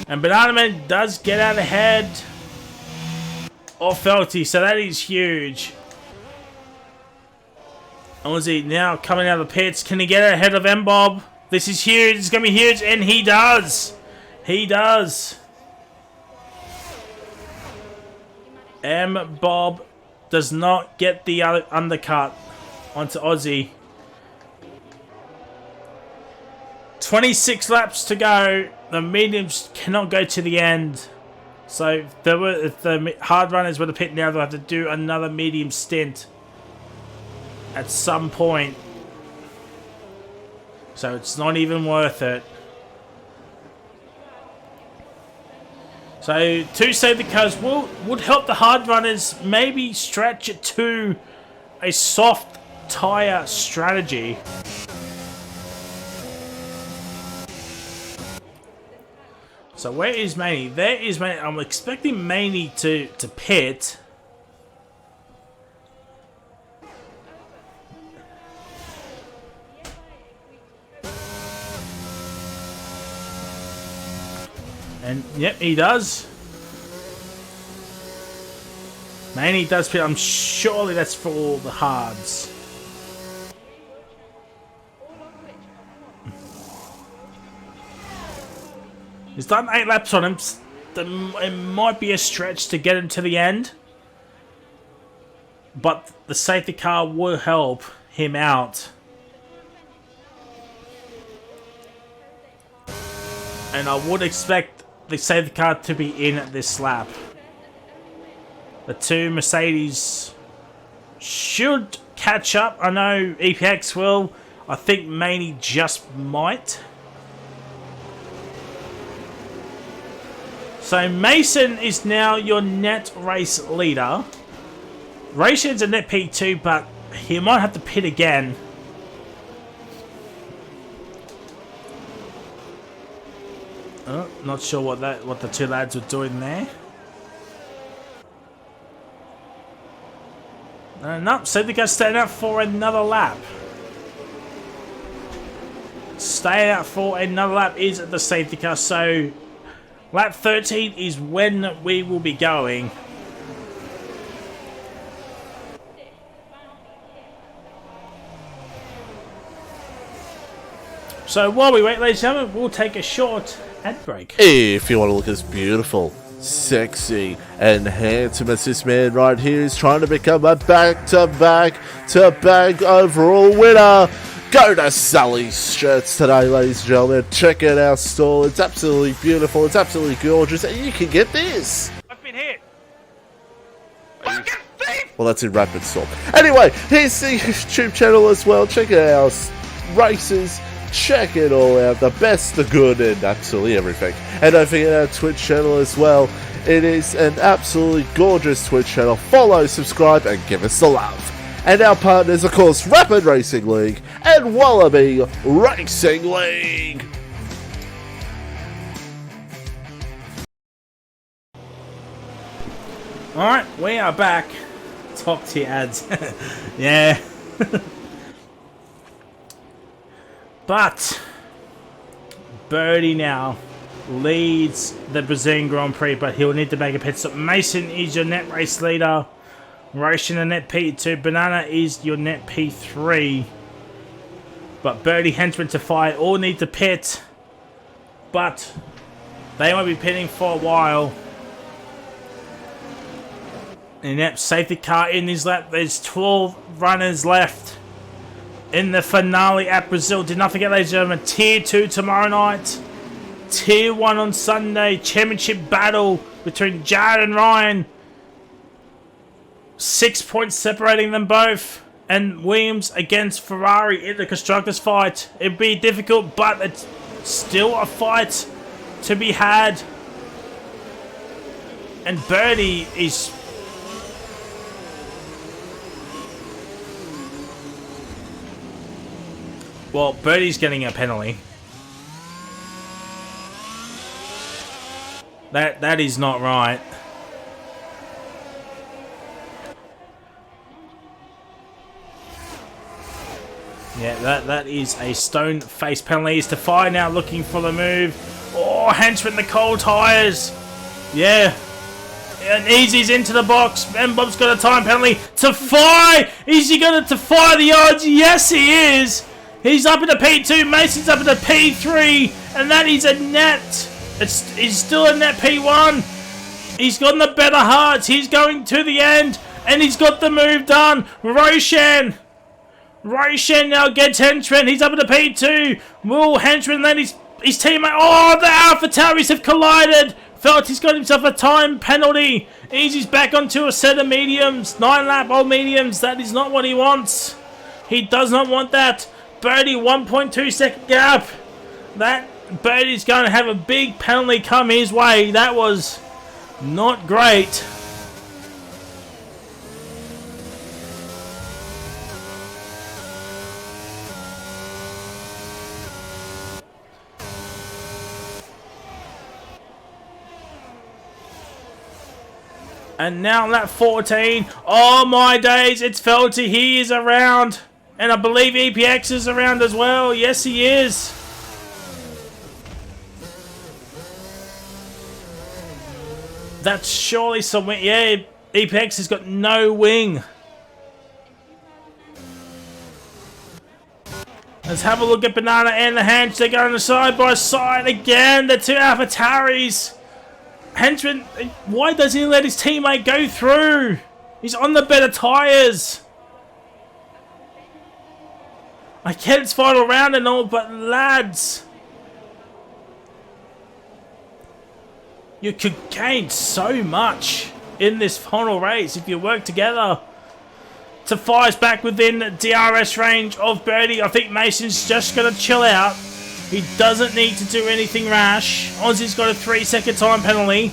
And Banana Man does get out ahead of Felty, so that is huge. Aussie now coming out of the pits. Can he get ahead of M-Bob? This is huge. It's going to be huge, and he does. He does. M-Bob does not get the undercut onto Aussie. 26 laps to go. The mediums cannot go to the end. So if the hard runners were to pit now, they'll have to do another medium stint at some point. So it's not even worth it. So two safety cars would help the hard runners maybe stretch it to a soft tyre strategy. So where is Maney? There is Maney. I'm expecting Maney to pit. And yep, he does. Man, he does. I'm surely that's for all the hards. He's done 8 laps on him. It might be a stretch to get him to the end. But the safety car will help him out. And I would expect the safety car to be in at this lap. The 2 Mercedes should catch up. I know EPX will. I think Maney just might. So Mason is now your net race leader. Rayshan's a net P2, but he might have to pit again. Oh, not sure what the 2 lads were doing there. No, so they're going to stay out for another lap. Staying out for another lap is the safety car. So lap 13 is when we will be going. So while we wait, ladies and gentlemen, we'll take a short ad break. If you want to look as beautiful, sexy, and handsome as this man right here is trying to become a back-to-back overall winner, go to Sully's Shirts today, ladies and gentlemen. Check out our store. It's absolutely beautiful. It's absolutely gorgeous. And you can get this. I've been hit. Well, that's in rapid swap. Anyway, here's the YouTube channel as well. Check out our races. Check it all out. The best, the good, and absolutely everything. And don't forget our Twitch channel as well. It is an absolutely gorgeous Twitch channel. Follow, subscribe, and give us the love. And our partners, of course, Rapid Racing League and Wallaby Racing League. Alright, we are back. Top tier ads. Yeah. But Birdie now leads the Brazilian Grand Prix, but he'll need to make a pit stop. Mason is your net race leader. Racing a net P2. Banana is your net P3. But Birdie, Henchman to Fire all need to pit. But they won't be pitting for a while. And yep, safety car in his lap. There's 12 runners left in the finale at Brazil. Did not forget, ladies and gentlemen, Tier 2 tomorrow night. Tier 1 on Sunday. Championship battle between Jared and Ryan. 6 points separating them both. And Williams against Ferrari in the Constructors fight. It'd be difficult, but it's still a fight to be had. And Birdie is... Well, Birdie's getting a penalty. That is not right. Yeah, that is a stone face penalty. Is Tafai now looking for the move? Oh, Henchman, the cold tires. Yeah. And Easy's into the box. And Bob's got a time penalty. Tafai! Is he going to Tafai the odds? Yes, he is. He's up in the P2. Mason's up in the P3. And that is a net. He's still a net P1. He's got the better hearts. He's going to the end. And he's got the move done. Roshan now gets Henchman. He's up in the P2. Will Henchman then his teammate. Oh, the Alpha Tauris have collided. Felt he's got himself a time penalty. Easy's back onto a set of mediums. 9-lap old mediums. That is not what he wants. He does not want that. Birdie, 1.2 second gap. That Birdie's going to have a big penalty come his way. That was not great. And now lap 14. Oh my days, it's Felty. He is around. And I believe EPX is around as well. Yes, he is. That's surely some wing. Yeah, Apex has got no wing. Let's have a look at Banana and the Hench. They're going side by side again. The two AlphaTauris. Henchman, why doesn't he let his teammate go through? He's on the better tyres. I get it's final round and all, but lads, you could gain so much in this final race if you work together. Tafai's back within DRS range of Birdie. I think Mason's just going to chill out. He doesn't need to do anything rash. Ozzy's got a 3-second time penalty.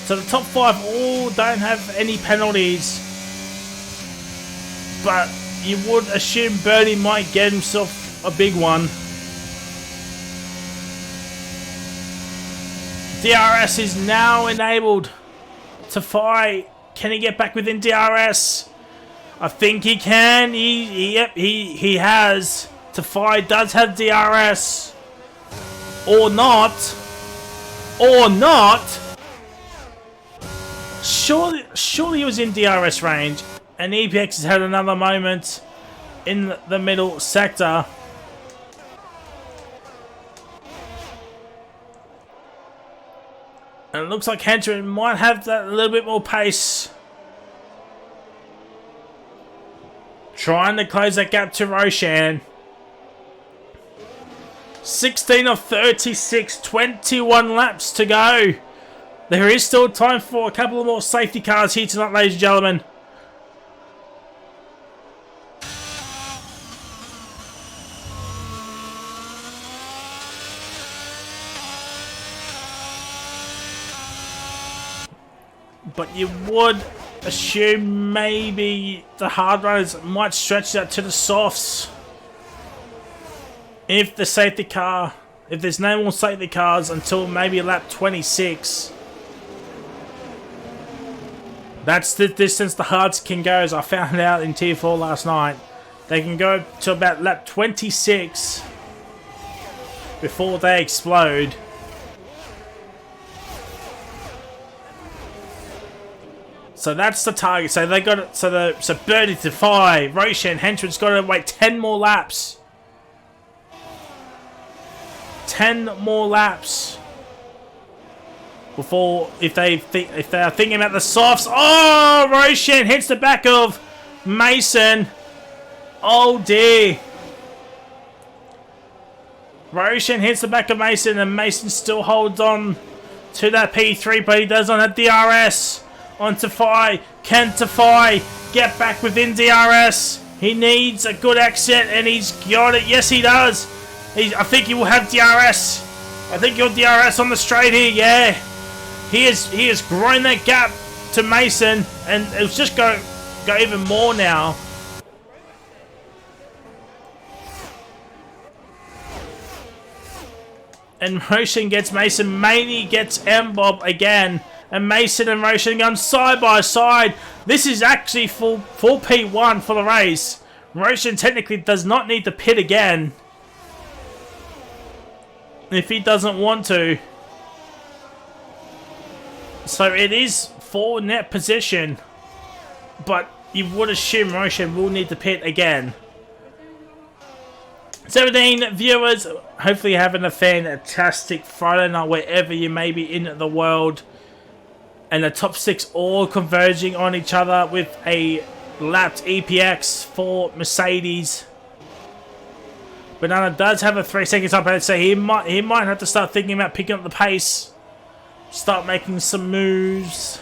So the top 5 all don't have any penalties. But you would assume Birdie might get himself a big one. DRS is now enabled. Tafai, can he get back within DRS? I think he can. He has. Tafai does have DRS. Or not. Or not. Surely he was in DRS range. And EPX has had another moment in the middle sector. And it looks like Henchman might have that a little bit more pace. Trying to close that gap to Roshan. 16 of 36, 21 laps to go. There is still time for a couple of more safety cars here tonight, ladies and gentlemen. But you would assume maybe the hard runners might stretch that to the softs. If the safety car, if there's no more safety cars until maybe lap 26. That's the distance the hards can go, as I found out in Tier 4 last night. They can go to about lap 26 before they explode. So that's the target. So they got it. So Birdie to 5. Roshan Henchman's got to wait 10 more laps. 10 more laps before if they are thinking about the softs. Oh, Roshan hits the back of Mason. Oh dear. Roshan hits the back of Mason, and Mason still holds on to that P3, but he does not have DRS. On Tafai. Can Tafai get back within DRS? He needs a good exit, and he's got it. Yes, he does. I think he will have DRS. I think he'll DRS on the straight here. Yeah, he has grown that gap to Mason, and it'll just go even more now. And Roshan gets Mason. Maney gets M-Bob again. And Mason and Roshan going side by side. This is actually full P1 for the race. Roshan technically does not need to pit again if he doesn't want to. So it is for net position. But you would assume Roshan will need to pit again. 17 viewers. Hopefully you're having a fantastic Friday night wherever you may be in the world. And the top 6 all converging on each other with a lapped EPX for Mercedes. Banana does have a 3-second time penalty, so he might have to start thinking about picking up the pace. Start making some moves.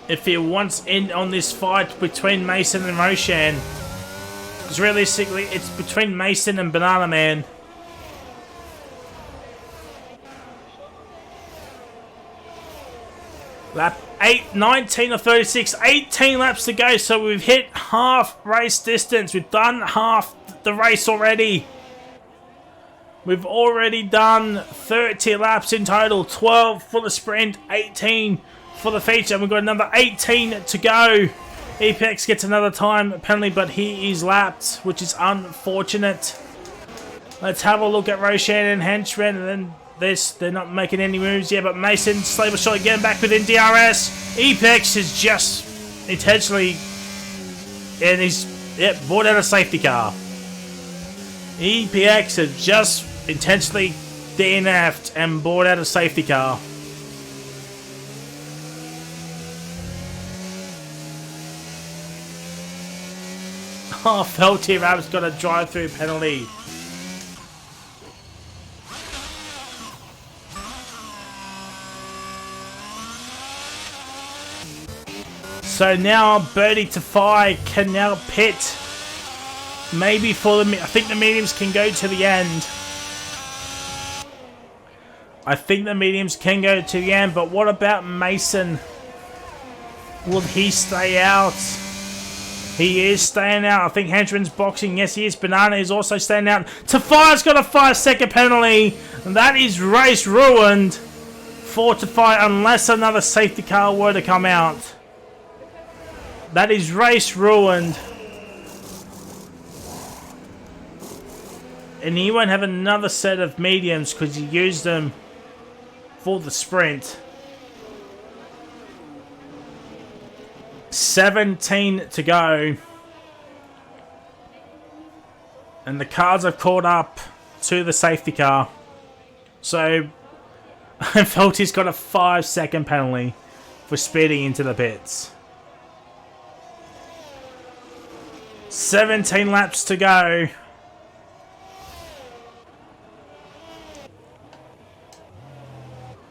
If he wants in on this fight between Mason and Roshan. Because realistically, it's between Mason and Banana Man. Lap 8, 19 of 36, 18 laps to go, so we've hit half race distance. We've done half the race already. We've already done 30 laps in total, 12 for the sprint, 18 for the feature, and we've got another 18 to go. Apex gets another time penalty, but he is lapped, which is unfortunate. Let's have a look at Roshan and Henchman, and then they're not making any moves yet, but Mason, slowly but surely getting back within DRS. Apex is just intentionally, and he's brought out a safety car. EPX has just intentionally DNF'd and brought out a safety car. Oh, Felty Rab's got a drive-through penalty. So now Birdie Tafai can now pit. Maybe for the... I think the mediums can go to the end. I think the mediums can go to the end, but what about Mason? Will he stay out? He is staying out. I think Henchman's boxing. Yes, he is. Banana is also staying out. Tafai's got a 5-second penalty. And that is race ruined for Tafai unless another safety car were to come out. That is race ruined. And he won't have another set of mediums because he used them for the sprint. 17 to go. And the cars have caught up to the safety car. So, I felt he's got a 5-second penalty for speeding into the pits. 17 laps to go.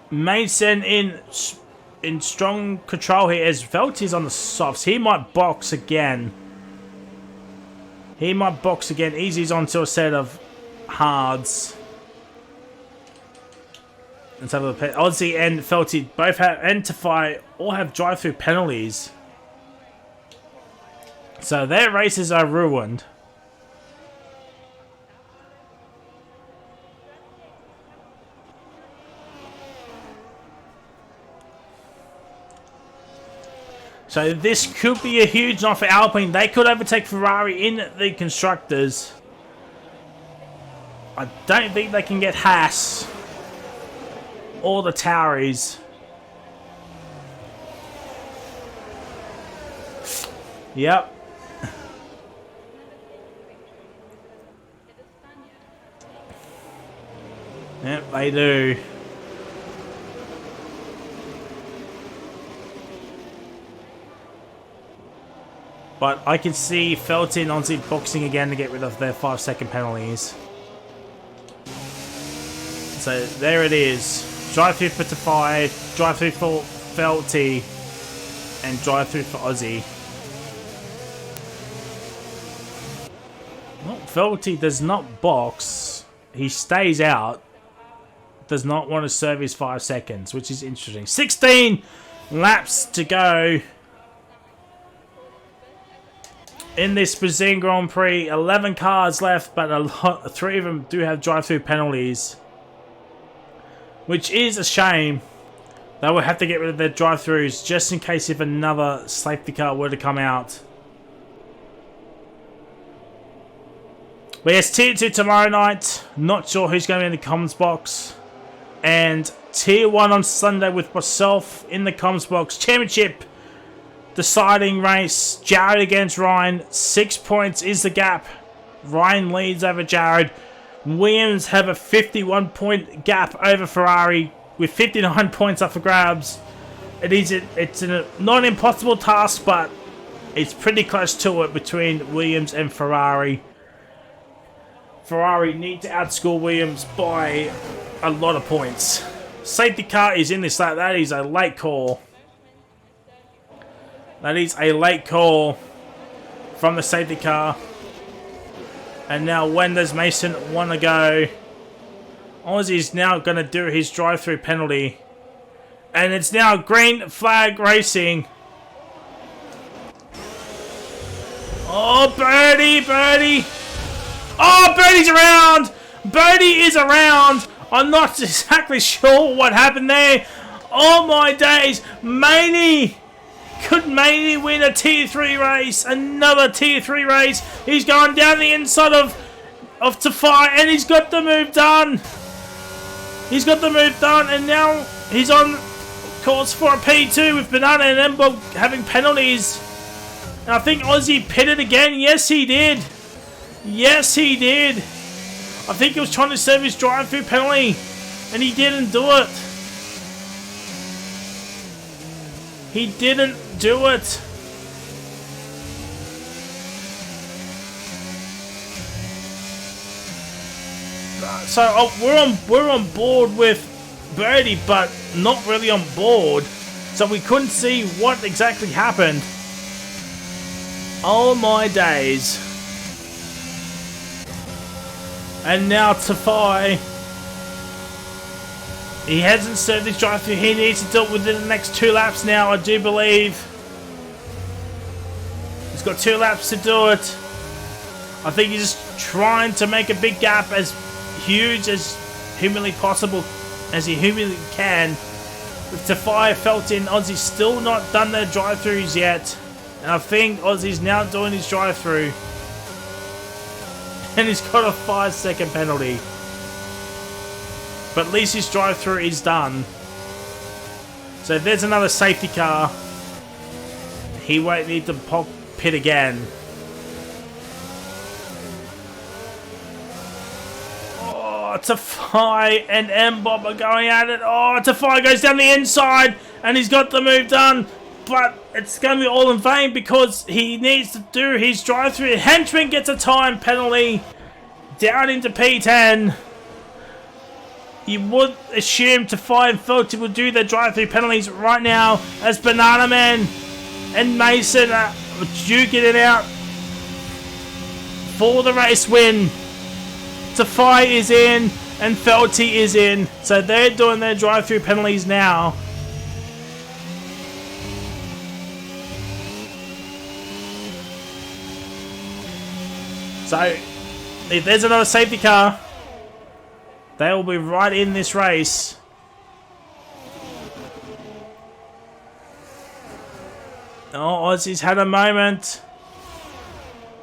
Mason in strong control here as Velty's on the softs. He might box again. Easy's onto a set of hards. Let's have a look. Aussie and Felty both have, and Tafai all have drive-through penalties. So their races are ruined. So this could be a huge night for Alpine. They could overtake Ferrari in the Constructors. I don't think they can get Haas or the Tauris. Yep. Yep, they do. But I can see Felty and Onsy boxing again to get rid of their 5-second penalties. So there it is. Drive-through for Tafai, drive-through for Felty, and drive-through for Aussie. Well, Felty does not box. He stays out. Does not want to serve his 5 seconds, which is interesting. 16 laps to go in this Brazilian Grand Prix. 11 cars left, but 3 of them do have drive-through penalties, which is a shame. They will have to get rid of their drive-throughs just in case if another safety car were to come out. But yes, Tier 2 tomorrow night. Not sure who's going to be in the comms box. And Tier 1 on Sunday with myself in the comms box. Championship deciding race. Jared against Ryan. 6 points is the gap. Ryan leads over Jared. Williams have a 51-point gap over Ferrari with 59 points up for grabs. It's not an impossible task, but it's pretty close to it between Williams and Ferrari. Ferrari need to outscore Williams by a lot of points. Safety car is in this lap. That is a late call. That is a late call from the safety car. And now when does Mason want to go? Aussie's now going to do his drive-through penalty. And it's now green flag racing. Oh, Birdie! Oh, Birdie's around! Birdie is around! I'm not exactly sure what happened there. Oh my days! Maney! Could Maney win a Tier 3 race? Another Tier 3 race. He's going down the inside of of Tafai, and he's got the move done. He's got the move done, and now he's on course for a P2 with Banana and Mbob having penalties. And I think Aussie pitted again. Yes, he did. Yes, he did. I think he was trying to serve his drive-through penalty, and he didn't do it. He didn't do it. So we're on board with Birdie, but not really on board. So we couldn't see what exactly happened. Oh my days. And now Tafai. He hasn't served his drive through. He needs to do it within the next 2 laps now, I do believe. He's got 2 laps to do it. I think he's just trying to make a big gap as huge as humanly possible, as he humanly can. With Tafai, Felton, Aussie still not done their drive-throughs yet. And I think Aussie's now doing his drive-through. And he's got a 5-second penalty. But at least his drive-through is done. So if there's another safety car, he won't need to pit again. Oh, Tafai and Mbob are going at it. Oh, Tafai goes down the inside and he's got the move done. But it's going to be all in vain because he needs to do his drive-through. Henchman gets a time penalty down into P10. You would assume Tafai and Felty will do their drive-through penalties right now as Banana Man and Mason are duking it out for the race win. Tafai is in and Felty is in. So they're doing their drive-through penalties now. So if there's another safety car, they will be right in this race. Oh, Aussie's had a moment.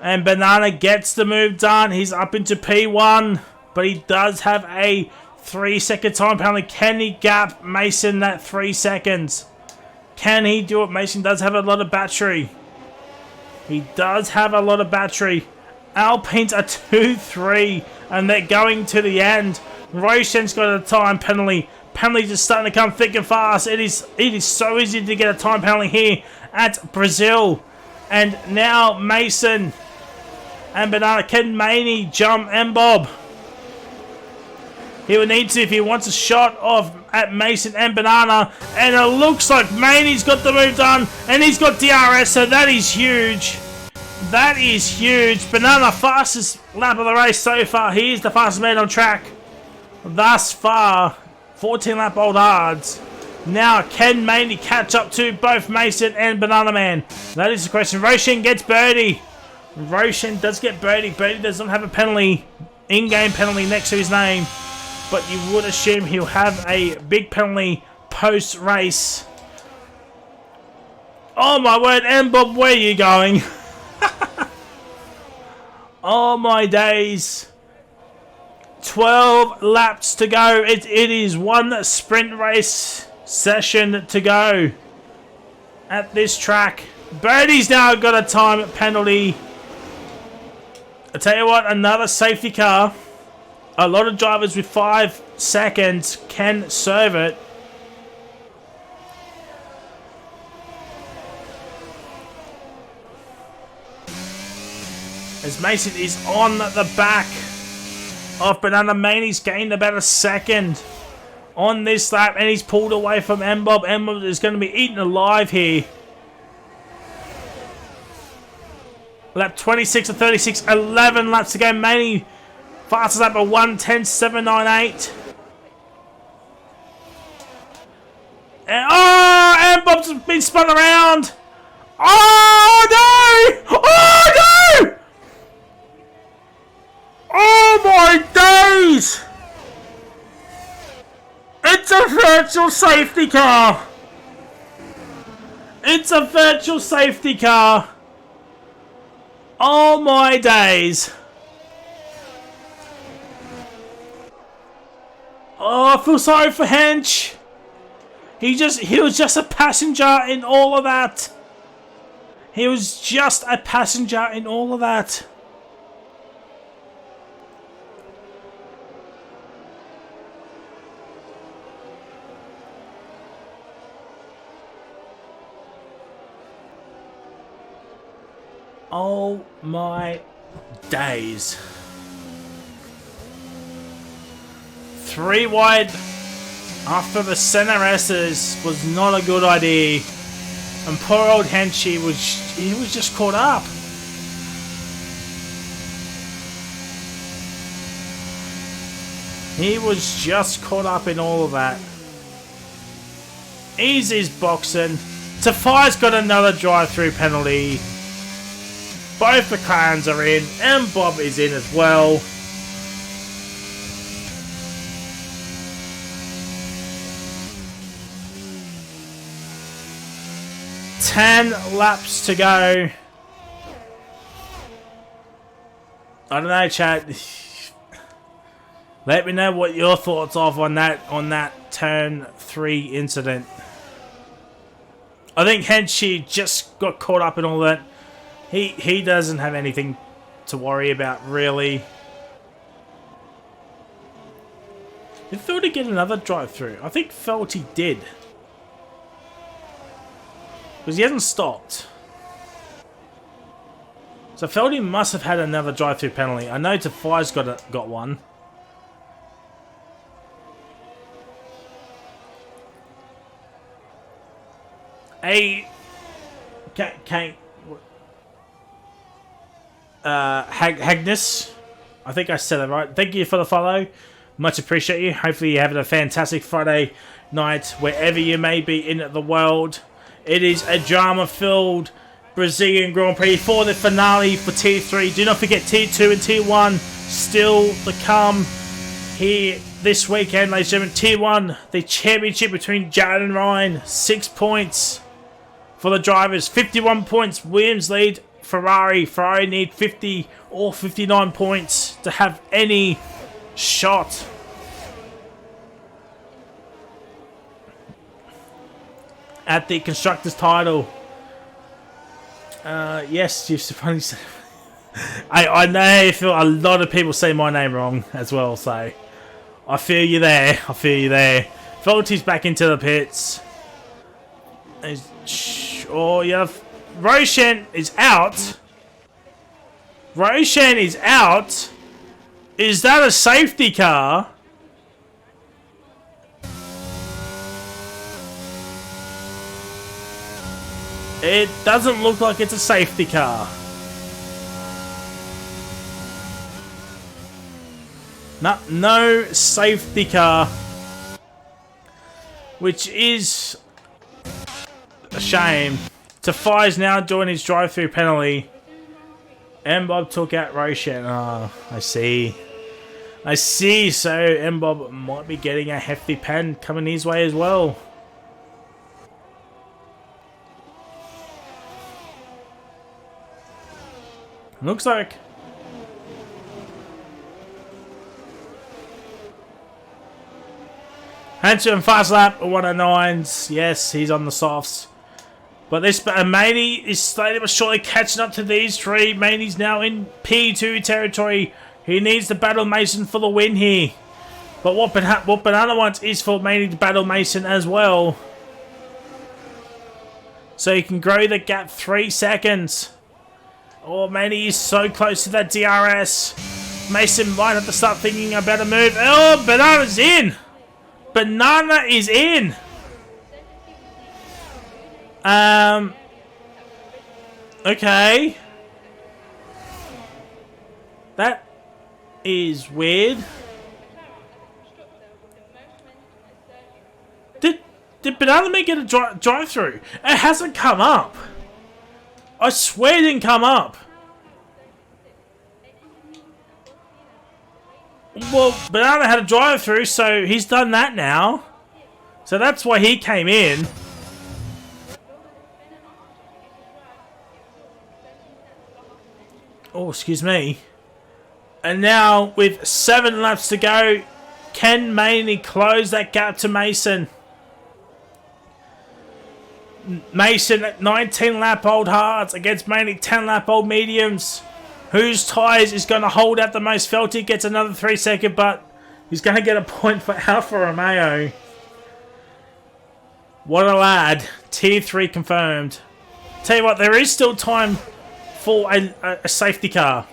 And Banana gets the move done. He's up into P1. But he does have a 3-second time penalty. Can he gap Mason that 3 seconds? Can he do it? Mason does have a lot of battery. He does have a lot of battery. Alpines are 2-3. And they're going to the end. Roshan's got a time penalty. Penalties are starting to come thick and fast. It is so easy to get a time penalty here at Brazil. And now Mason and Banana. Can Maney jump Mbob? He would need to if he wants a shot of at Mason and Banana. And it looks like Maney's got the move done. And he's got DRS, so that is huge. That is huge. Banana, fastest lap of the race so far. He is the fastest man on track thus far. 14-lap old odds. Now, can Maney catch up to both Mason and Banana Man? That is the question. Roshan gets birdie. Roshan does get birdie. Birdie does not have a penalty, in-game penalty next to his name. But you would assume he'll have a big penalty post-race. Oh my word, Mbob, where are you going? Oh my days. 12 laps to go. It is one sprint race session to go at this track. Birdie's now got a time penalty. I tell you what, another safety car. A lot of drivers with 5 seconds can serve it. As Mason is on the back of Banana Man. He's gained about a second on this lap and he's pulled away from Mbob. Mbob is going to be eaten alive here. Lap 26 to 36, 11 laps to go. Maney fastest lap of 1:10.798. And oh, Mbob's been spun around. Oh no! Oh no! Oh my days! It's a virtual safety car! It's a virtual safety car! Oh my days! Oh, I feel sorry for Hench. He was just a passenger in all of that. He was just a passenger in all of that. Oh my days. 3 wide after the center S's was not a good idea. And poor old Henchy was just caught up. He was just caught up in all of that. Easy's boxing. Tafai's got another drive-through penalty. Both McLarens are in, and Bob is in as well. Ten laps to go. I don't know, chat. Let me know what your thoughts are on that turn 3 incident. I think Henchy just got caught up in all that. He doesn't have anything to worry about, really. I thought he'd get another drive-through. I think felt he did. Because he hasn't stopped. So Feldy must have had another drive-through penalty. I know Tafai's got one. Hagness, I think I said it right. Thank you for the follow. Much appreciate you. Hopefully you're having a fantastic Friday night wherever you may be in the world. It is a drama-filled Brazilian Grand Prix for the finale for Tier 3. Do not forget Tier 2 and Tier 1 still to come here this weekend, ladies and gentlemen. Tier 1, the championship between Jared and Ryan. 6 points for the drivers. 51 points. Williams lead Ferrari. Ferrari need 50 or 59 points to have any shot. At the constructors title. Yes, you've surprisingly said. I know a lot of people say my name wrong as well, so I feel you there. I feel you there. Volty's back into the pits. Oh, yeah. Roshan is out. Roshan is out. Is that a safety car? It doesn't look like it's a safety car. No safety car. Which is a shame. Tafai's now doing his drive-through penalty. And Bob took out Roshan. Oh, I see. I see. So M Bob might be getting a hefty pen coming his way as well. Looks like. Hanson fast lap 109s. Yes, he's on the softs. But this Maney is slowly but surely catching up to these three. Maney's now in P2 territory. He needs to battle Mason for the win here. But what Banana wants is for Maney to battle Mason as well. So he can grow the gap 3 seconds. Oh, Maney is so close to that DRS. Mason might have to start thinking about a move. Oh, Banana's in. Banana is in. Okay. That is weird. Did Banana Man get a drive-through? It hasn't come up. I swear it didn't come up. Well, Banana had a drive-through, so he's done that now. So that's why he came in. Oh, excuse me. And now, with 7 laps to go, Can Maney close that gap to Mason? Mason at 19 lap old hards against Maney 10 lap old mediums. Whose tyres is going to hold out the most? Felty gets another 3 second, but he's going to get a point for Alfa Romeo. What a lad. Tier 3 confirmed. Tell you what, there is still time for a safety car.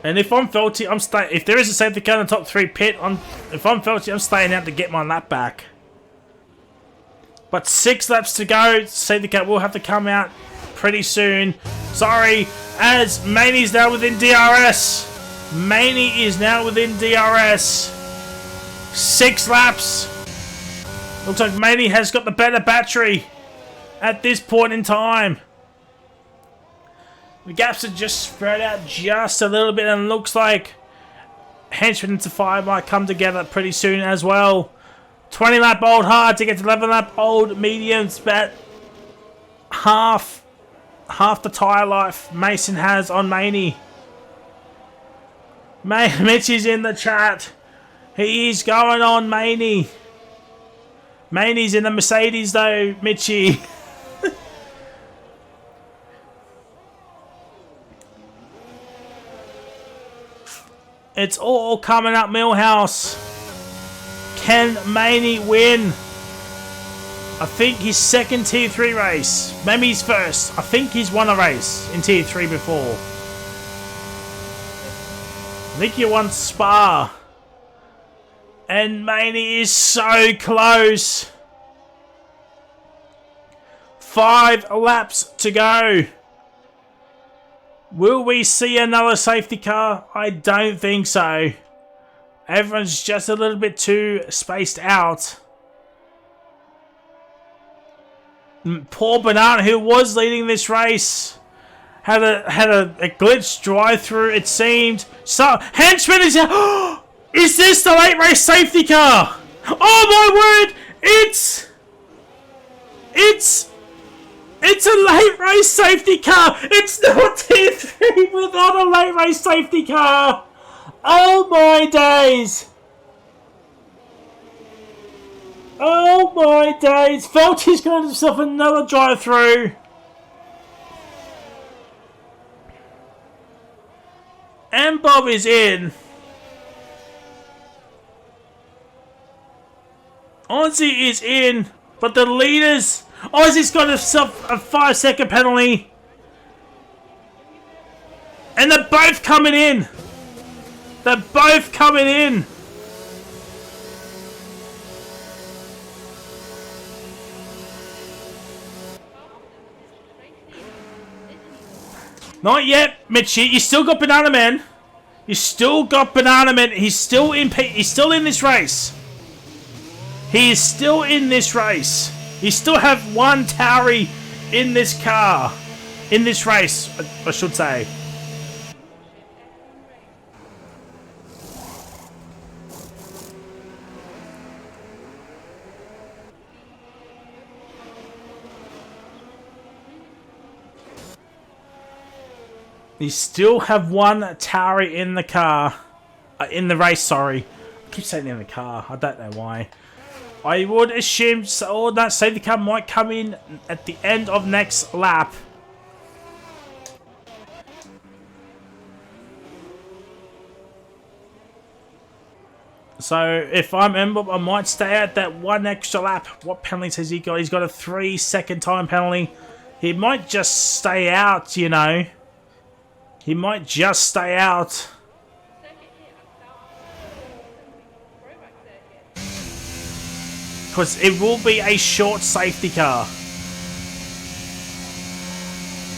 And if I'm Felty, I'm staying. If there is a safety car in the top 3 pit, if I'm Felty, I'm staying out to get my lap back. But 6 laps to go. Safety car will have to come out pretty soon. Sorry, as Maney's now within DRS. Maney is now within DRS. 6 laps. Looks like Maney has got the better battery at this point in time. The gaps are just spread out just a little bit, and looks like Henchman into 5 might come together pretty soon as well. 20 lap old hard to get to 11 lap old mediums, but half the tyre life Mason has on Maney. Mitch is in the chat. He is going on Maney. Maney's in the Mercedes though, Mitchie. It's all coming up Millhouse. Can Maney win? I think his second Tier 3 race. Maybe his first. I think he's won a race in Tier 3 before. I think he won Spa. And Maney is so close. 5 laps to go. Will we see another safety car? I don't think so. Everyone's just a little bit too spaced out. Poor Banana, who was leading this race, had a glitch drive-through, it seemed. So, Henchman is here. Is this the late race safety car? Oh my word! It's a late race safety car! It's not Tier 3 without a late race safety car! Oh my days! Oh my days! Felty's got himself another drive-through. And Bob is in. Ozzy is in, but the leaders... Ozzy's got himself a 5-second penalty. And they're both coming in. They're both coming in. Not yet, Mitchie. You still got Banana Man. You still got Banana Man. He's still in this race. He is still in this race. You still have one Tauri in this car. In this race, I should say. You still have one Tauri in the car. In the race, sorry. I keep saying in the car. I don't know why. I would assume that safety car might come in at the end of next lap. So if I'm Ember, I might stay out that one extra lap. What penalties has he got? He's got a 3-second time penalty. He might just stay out, you know. He might just stay out. Because it will be a short safety car.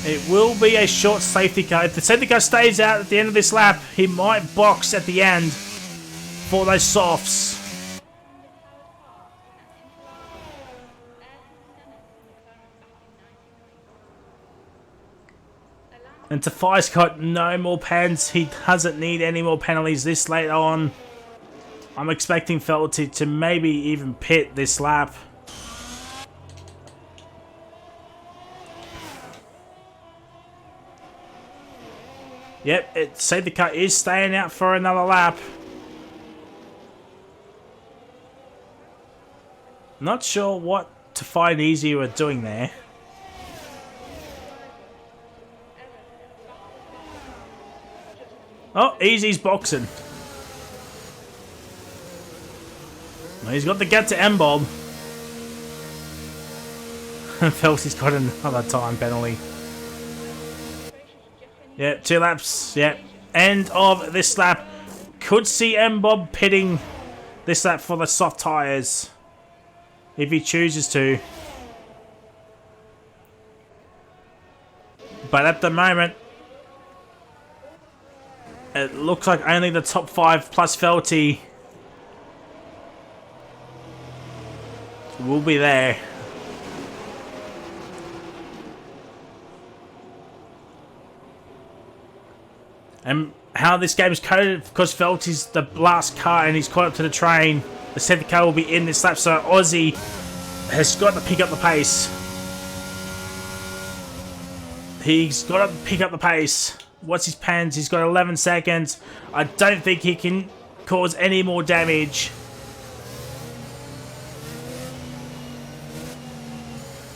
It will be a short safety car. If the safety car stays out at the end of this lap, he might box at the end for those softs. And Tafai's got no more pens. He doesn't need any more penalties this late on. I'm expecting Felty to maybe even pit this lap. Yep, safety car is staying out for another lap. Not sure what to find easy were doing there. Oh, Easy's boxing. Well, he's got to get to M-Bob. Felt he's got another time penalty. Yep, 2 laps. Yep. End of this lap. Could see M-Bob pitting this lap for the soft tyres. If he chooses to. But at the moment, it looks like only the top 5 plus Felty will be there. And how this game is coded, because Felty's the last car and he's caught up to the train. The 7th car will be in this lap, so Aussie has got to pick up the pace. He's got to pick up the pace. What's his pens? He's got 11 seconds. I don't think he can cause any more damage.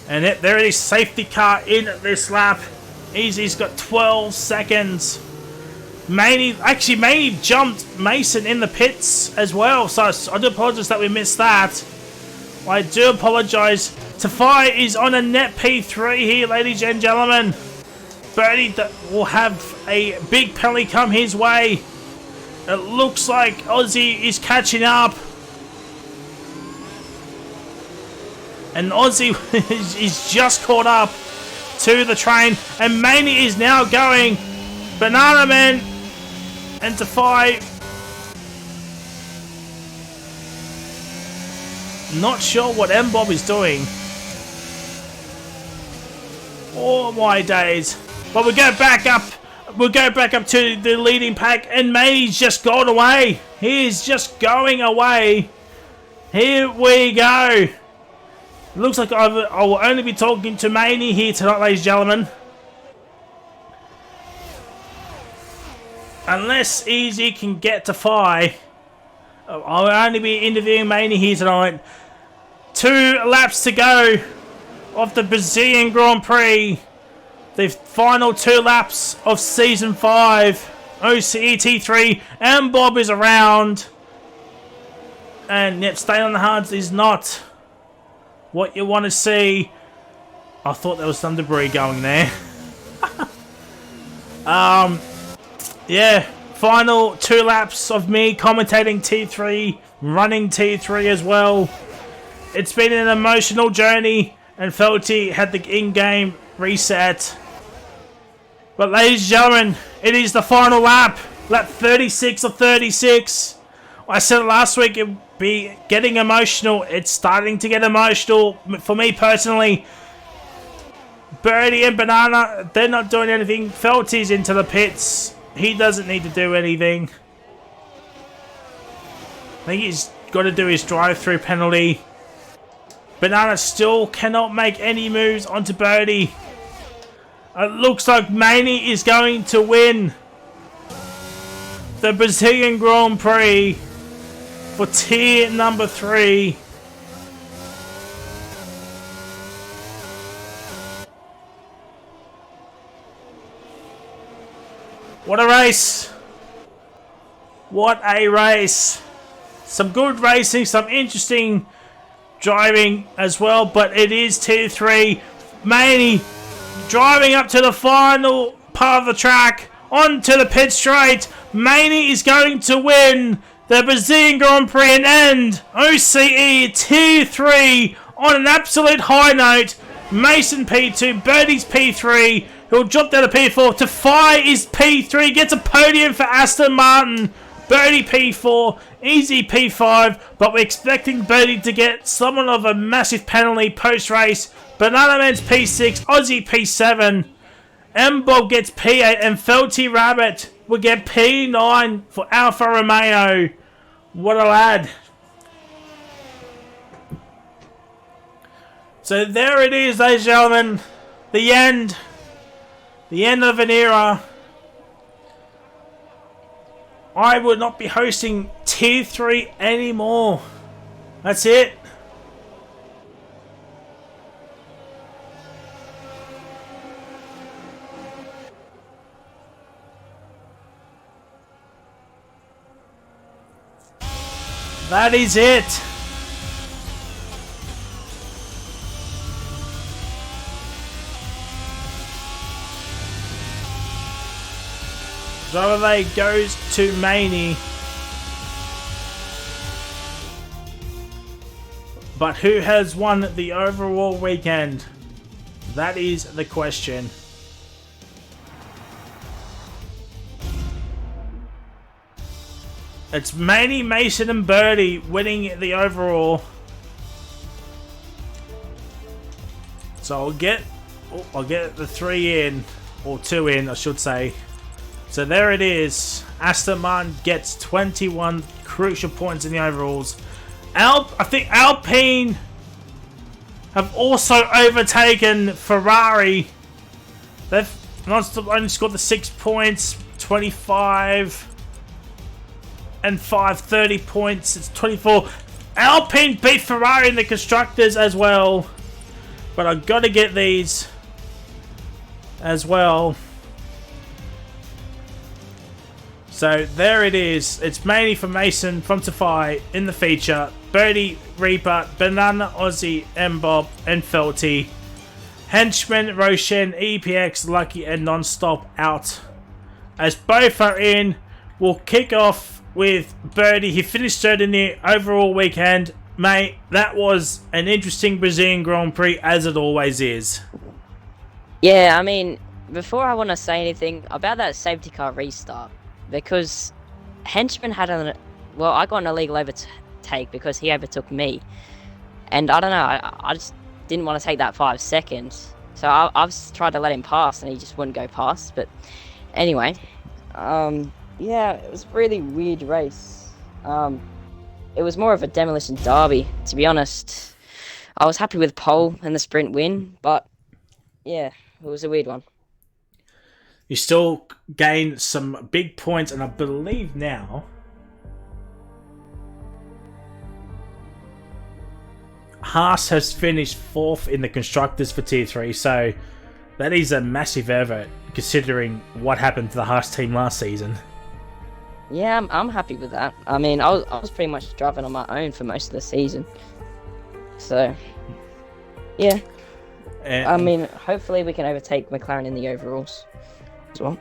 And there it is, safety car in this lap. Easy's got 12 seconds. Maney jumped Mason in the pits as well, so I do apologise that we missed that. I do apologise. Tafai is on a net P3 here, ladies and gentlemen. Birdie will have a big penalty come his way. It looks like Aussie is catching up. And Aussie is just caught up to the train. And Maney is now going. Banana Man and Defy. Not sure what M-Bob is doing. Oh my days. But we go back up. We'll go back up to the leading pack. And Maney's just gone away. He is just going away. Here we go. Looks like I will only be talking to Maney here tonight, ladies and gentlemen. Unless Easy can get to Fi, I'll only be interviewing Maney here tonight. 2 laps to go of the Brazilian Grand Prix. The final 2 laps of Season 5. OCERL T3 and Bob is around. And yep, staying on the hards is not what you want to see. I thought there was some debris going there. Yeah, final 2 laps of me commentating T3, running T3 as well. It's been an emotional journey, and Felty had the in-game reset. But ladies and gentlemen, it is the final lap. Lap 36 of 36. I said it last week, it would be getting emotional. It's starting to get emotional for me personally. Birdie and Banana, they're not doing anything. Felty's into the pits. He doesn't need to do anything. I think he's got to do his drive-through penalty. Banana still cannot make any moves onto Birdie. It looks like Maney is going to win the Brazilian Grand Prix for tier number 3. What a race! What a race! Some good racing, some interesting driving as well, but it is tier 3. Maney driving up to the final part of the track, onto the pit straight. Maney is going to win the Brazilian Grand Prix and end OCERL tier 3 on an absolute high note. Mason P2, Birdie's P3. He'll drop down to P4. Tafai is P3. Gets a podium for Aston Martin. Birdie P4. Easy P5. But we're expecting Birdie to get somewhat of a massive penalty post-race. Banana Man's P6. Aussie P7. M-Bob gets P8. And Felty Rabbit will get P9 for Alfa Romeo. What a lad. So there it is, ladies and gentlemen. The end. The end of an era. I would not be hosting Tier 3 anymore. That's it. That is it. Relay goes to Maney. But who has won the overall weekend? That is the question. It's Maney, Mason and Birdie winning the overall. So I'll get the 3 in, or 2 in I should say. So there it is. Aston Martin gets 21 crucial points in the overalls. I think Alpine have also overtaken Ferrari. They've only scored the 6 points, 25 and 5, 30 points. It's 24. Alpine beat Ferrari in the constructors as well. But I've got to get these as well. So there it is. It's mainly for Mason from Tafai in the feature. Birdie, Reaper, Banana, Aussie, Mbob, and Felty. Henchman, Roshan, EPX, Lucky, and Nonstop out. As both are in, we'll kick off with Birdie. He finished third in the overall weekend. Mate, that was an interesting Brazilian Grand Prix, as it always is. Yeah, I mean, before I want to say anything about that safety car restart, because Henchman had I got an illegal overtake because he overtook me. And I don't know, I just didn't want to take that 5 seconds. So I've tried to let him pass and he just wouldn't go past. But anyway, yeah, it was a really weird race. It was more of a demolition derby, to be honest. I was happy with pole and the sprint win, but yeah, it was a weird one. You still gain some big points, and I believe now Haas has finished 4th in the constructors for Tier 3, so that is a massive effort considering what happened to the Haas team last season. Yeah, I'm happy with that. I mean, I was pretty much driving on my own for most of the season. So, yeah. I mean, hopefully we can overtake McLaren in the overalls as well.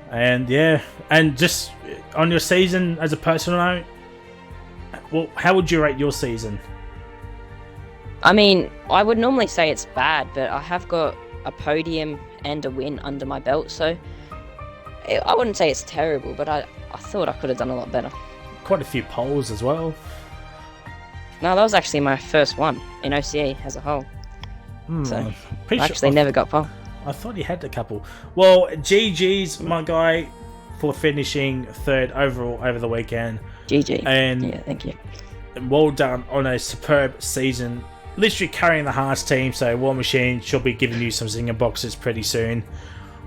And yeah, and just on your season as a personal note, well, how would you rate your season? I mean, I would normally say it's bad, but I have got a podium and a win under my belt, so I wouldn't say it's terrible, but I thought I could have done a lot better. Quite a few poles as well. No, that was actually my first one in OCE as a whole. So I actually never got pole. I thought he had a couple. Well, GG's, my guy, for finishing 3rd overall over the weekend. GG. And yeah, thank you. Well done on a superb season. Literally carrying the Haas team, so War Machine should be giving you some zinger boxes pretty soon.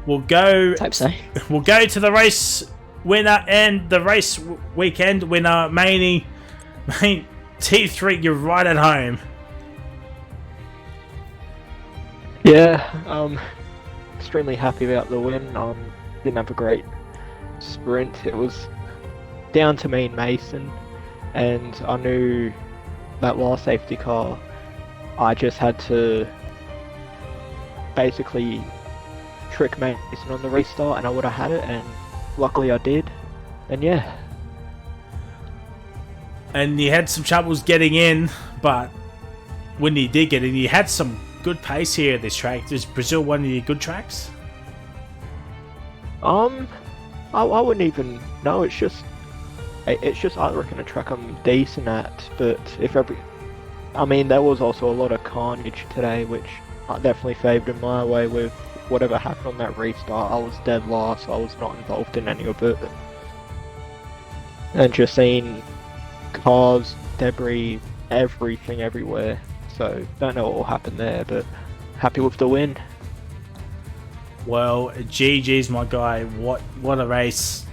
We'll go. Hope so. We'll go to the race winner and the race weekend winner, Maney. Mate, T3, you're right at home. Yeah, extremely happy about the win. Didn't have a great sprint. It was down to me and Mason, and I knew that last safety car, I just had to basically trick Mason on the restart and I would have had it, and luckily I did. And yeah. And you had some troubles getting in, but when you did get in, you had some good pace here at this track. Is Brazil one of your good tracks? I wouldn't even know. It's just I reckon a track I'm decent at. But I mean, there was also a lot of carnage today, which I definitely favoured in my way with whatever happened on that restart. I was dead last, so I was not involved in any of it. And just seeing cars, debris, everything everywhere. So don't know what will happen there, but happy with the win. Well, GG's, my guy. What a race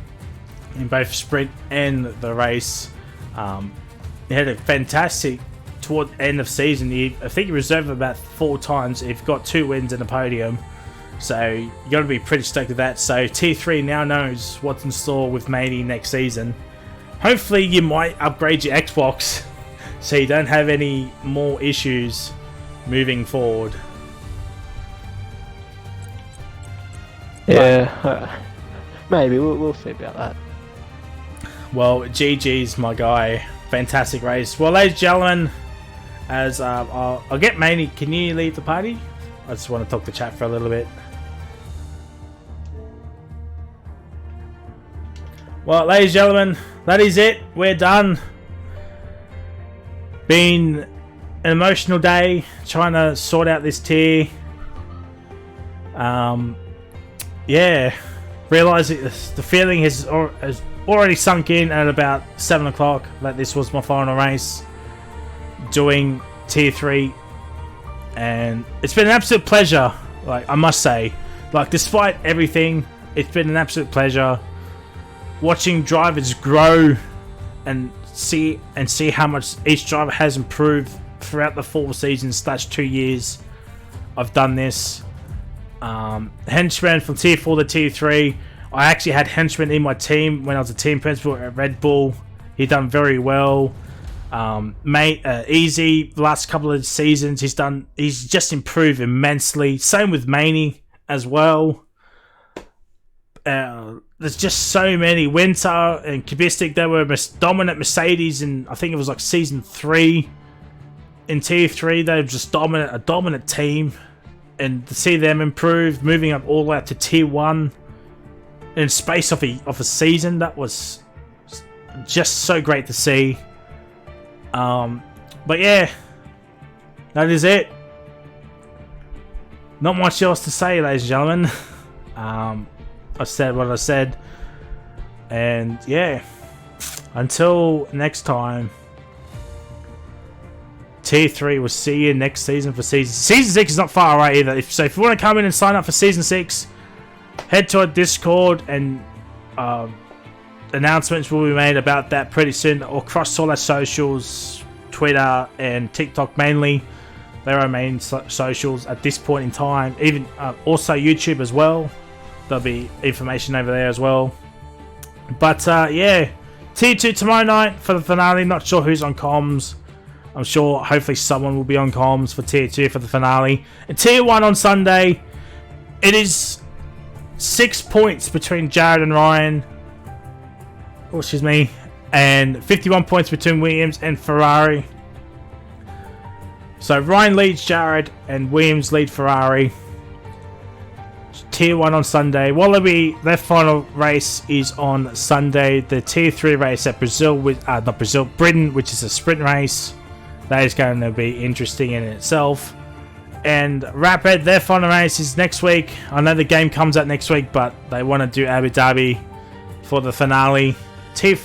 in both sprint and the race. He had a fantastic toward the end of season. I think he reserved about 4 times. He's got 2 wins and a podium. So you got to be pretty stoked with that. So T3 now knows what's in store with Maney next season. hopefully you might upgrade your Xbox so you don't have any more issues moving forward. Yeah, maybe we'll see about that. Well, GG's my guy. Fantastic race. Well, ladies and gentlemen, as I'll get Manny. Can you leave the party? I just want to talk to chat for a little bit. Well, ladies and gentlemen, that is it. We're done. Been an emotional day trying to sort out this tier. Yeah, realising the feeling has already sunk in at about 7 o'clock that this was my final race doing tier 3, and it's been an absolute pleasure. Like, I must say, like, despite everything, it's been an absolute pleasure watching drivers grow and see how much each driver has improved throughout the 4 seasons / 2 years I've done this. Henchman from tier 4 to tier 3. I actually had Henchman in my team when I was a team principal at Red Bull. He done very well. Easy, the last couple of seasons he's just improved immensely. Same with Maney as well. There's just so many. Winter and Kubistic, they were dominant Mercedes in, I think it was like season 3. In tier 3, they were just a dominant team. And to see them improve, moving up all the way up to tier 1 in space of a season, that was just so great to see. But yeah, that is it. Not much else to say, ladies and gentlemen. I said what I said, and yeah, until next time, tier 3, we'll see you next season for season 6 is not far away either. If you want to come in and sign up for season 6, head to our Discord, and announcements will be made about that pretty soon, or across all our socials, Twitter and TikTok mainly. They're our main socials at this point in time. Even also YouTube as well. There'll be information over there as well. But yeah, tier 2 tomorrow night for the finale. Not sure who's on comms. I'm sure hopefully someone will be on comms for tier 2 for the finale. And tier 1 on Sunday. It is 6 points between Jared and Ryan. Oh, excuse me. And 51 points between Williams and Ferrari. So Ryan leads Jared and Williams lead Ferrari. Tier 1 on Sunday. Wallaby, their final race is on Sunday. The tier 3 race at Britain, which is a sprint race. That is going to be interesting in itself. And Rapid, their final race is next week. I know the game comes out next week, but they want to do Abu Dhabi for the finale. Div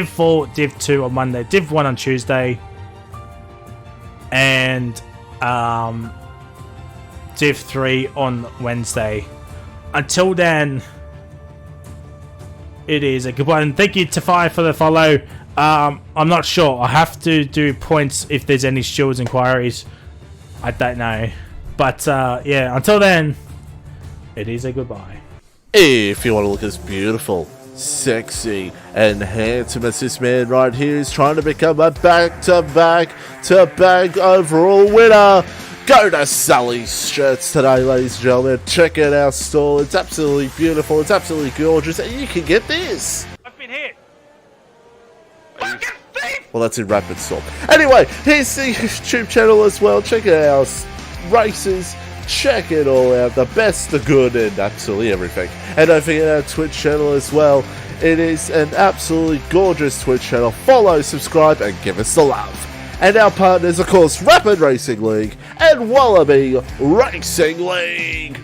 4, Div 2 on Monday, Div 1 on Tuesday. And Div 3 on Wednesday. Until then, it is a good one. Thank you to Fire for the follow. I'm not sure. I have to do points if there's any stewards inquiries. I don't know. But yeah, until then, it is a goodbye. If you want to look as beautiful, sexy, and handsome as this man right here is trying to become a back-to-back overall winner, go to Sully's Shirts today, ladies and gentlemen. Check out our store. It's absolutely beautiful. It's absolutely gorgeous. And you can get this. I've been hit. Well, that's in Rapid Storm. Anyway, here's the YouTube channel as well. Check out our races. Check it all out. The best, the good, and absolutely everything. And don't forget our Twitch channel as well. It is an absolutely gorgeous Twitch channel. Follow, subscribe, and give us the love. And our partners, of course, Rapid Racing League and Wallaby Racing League.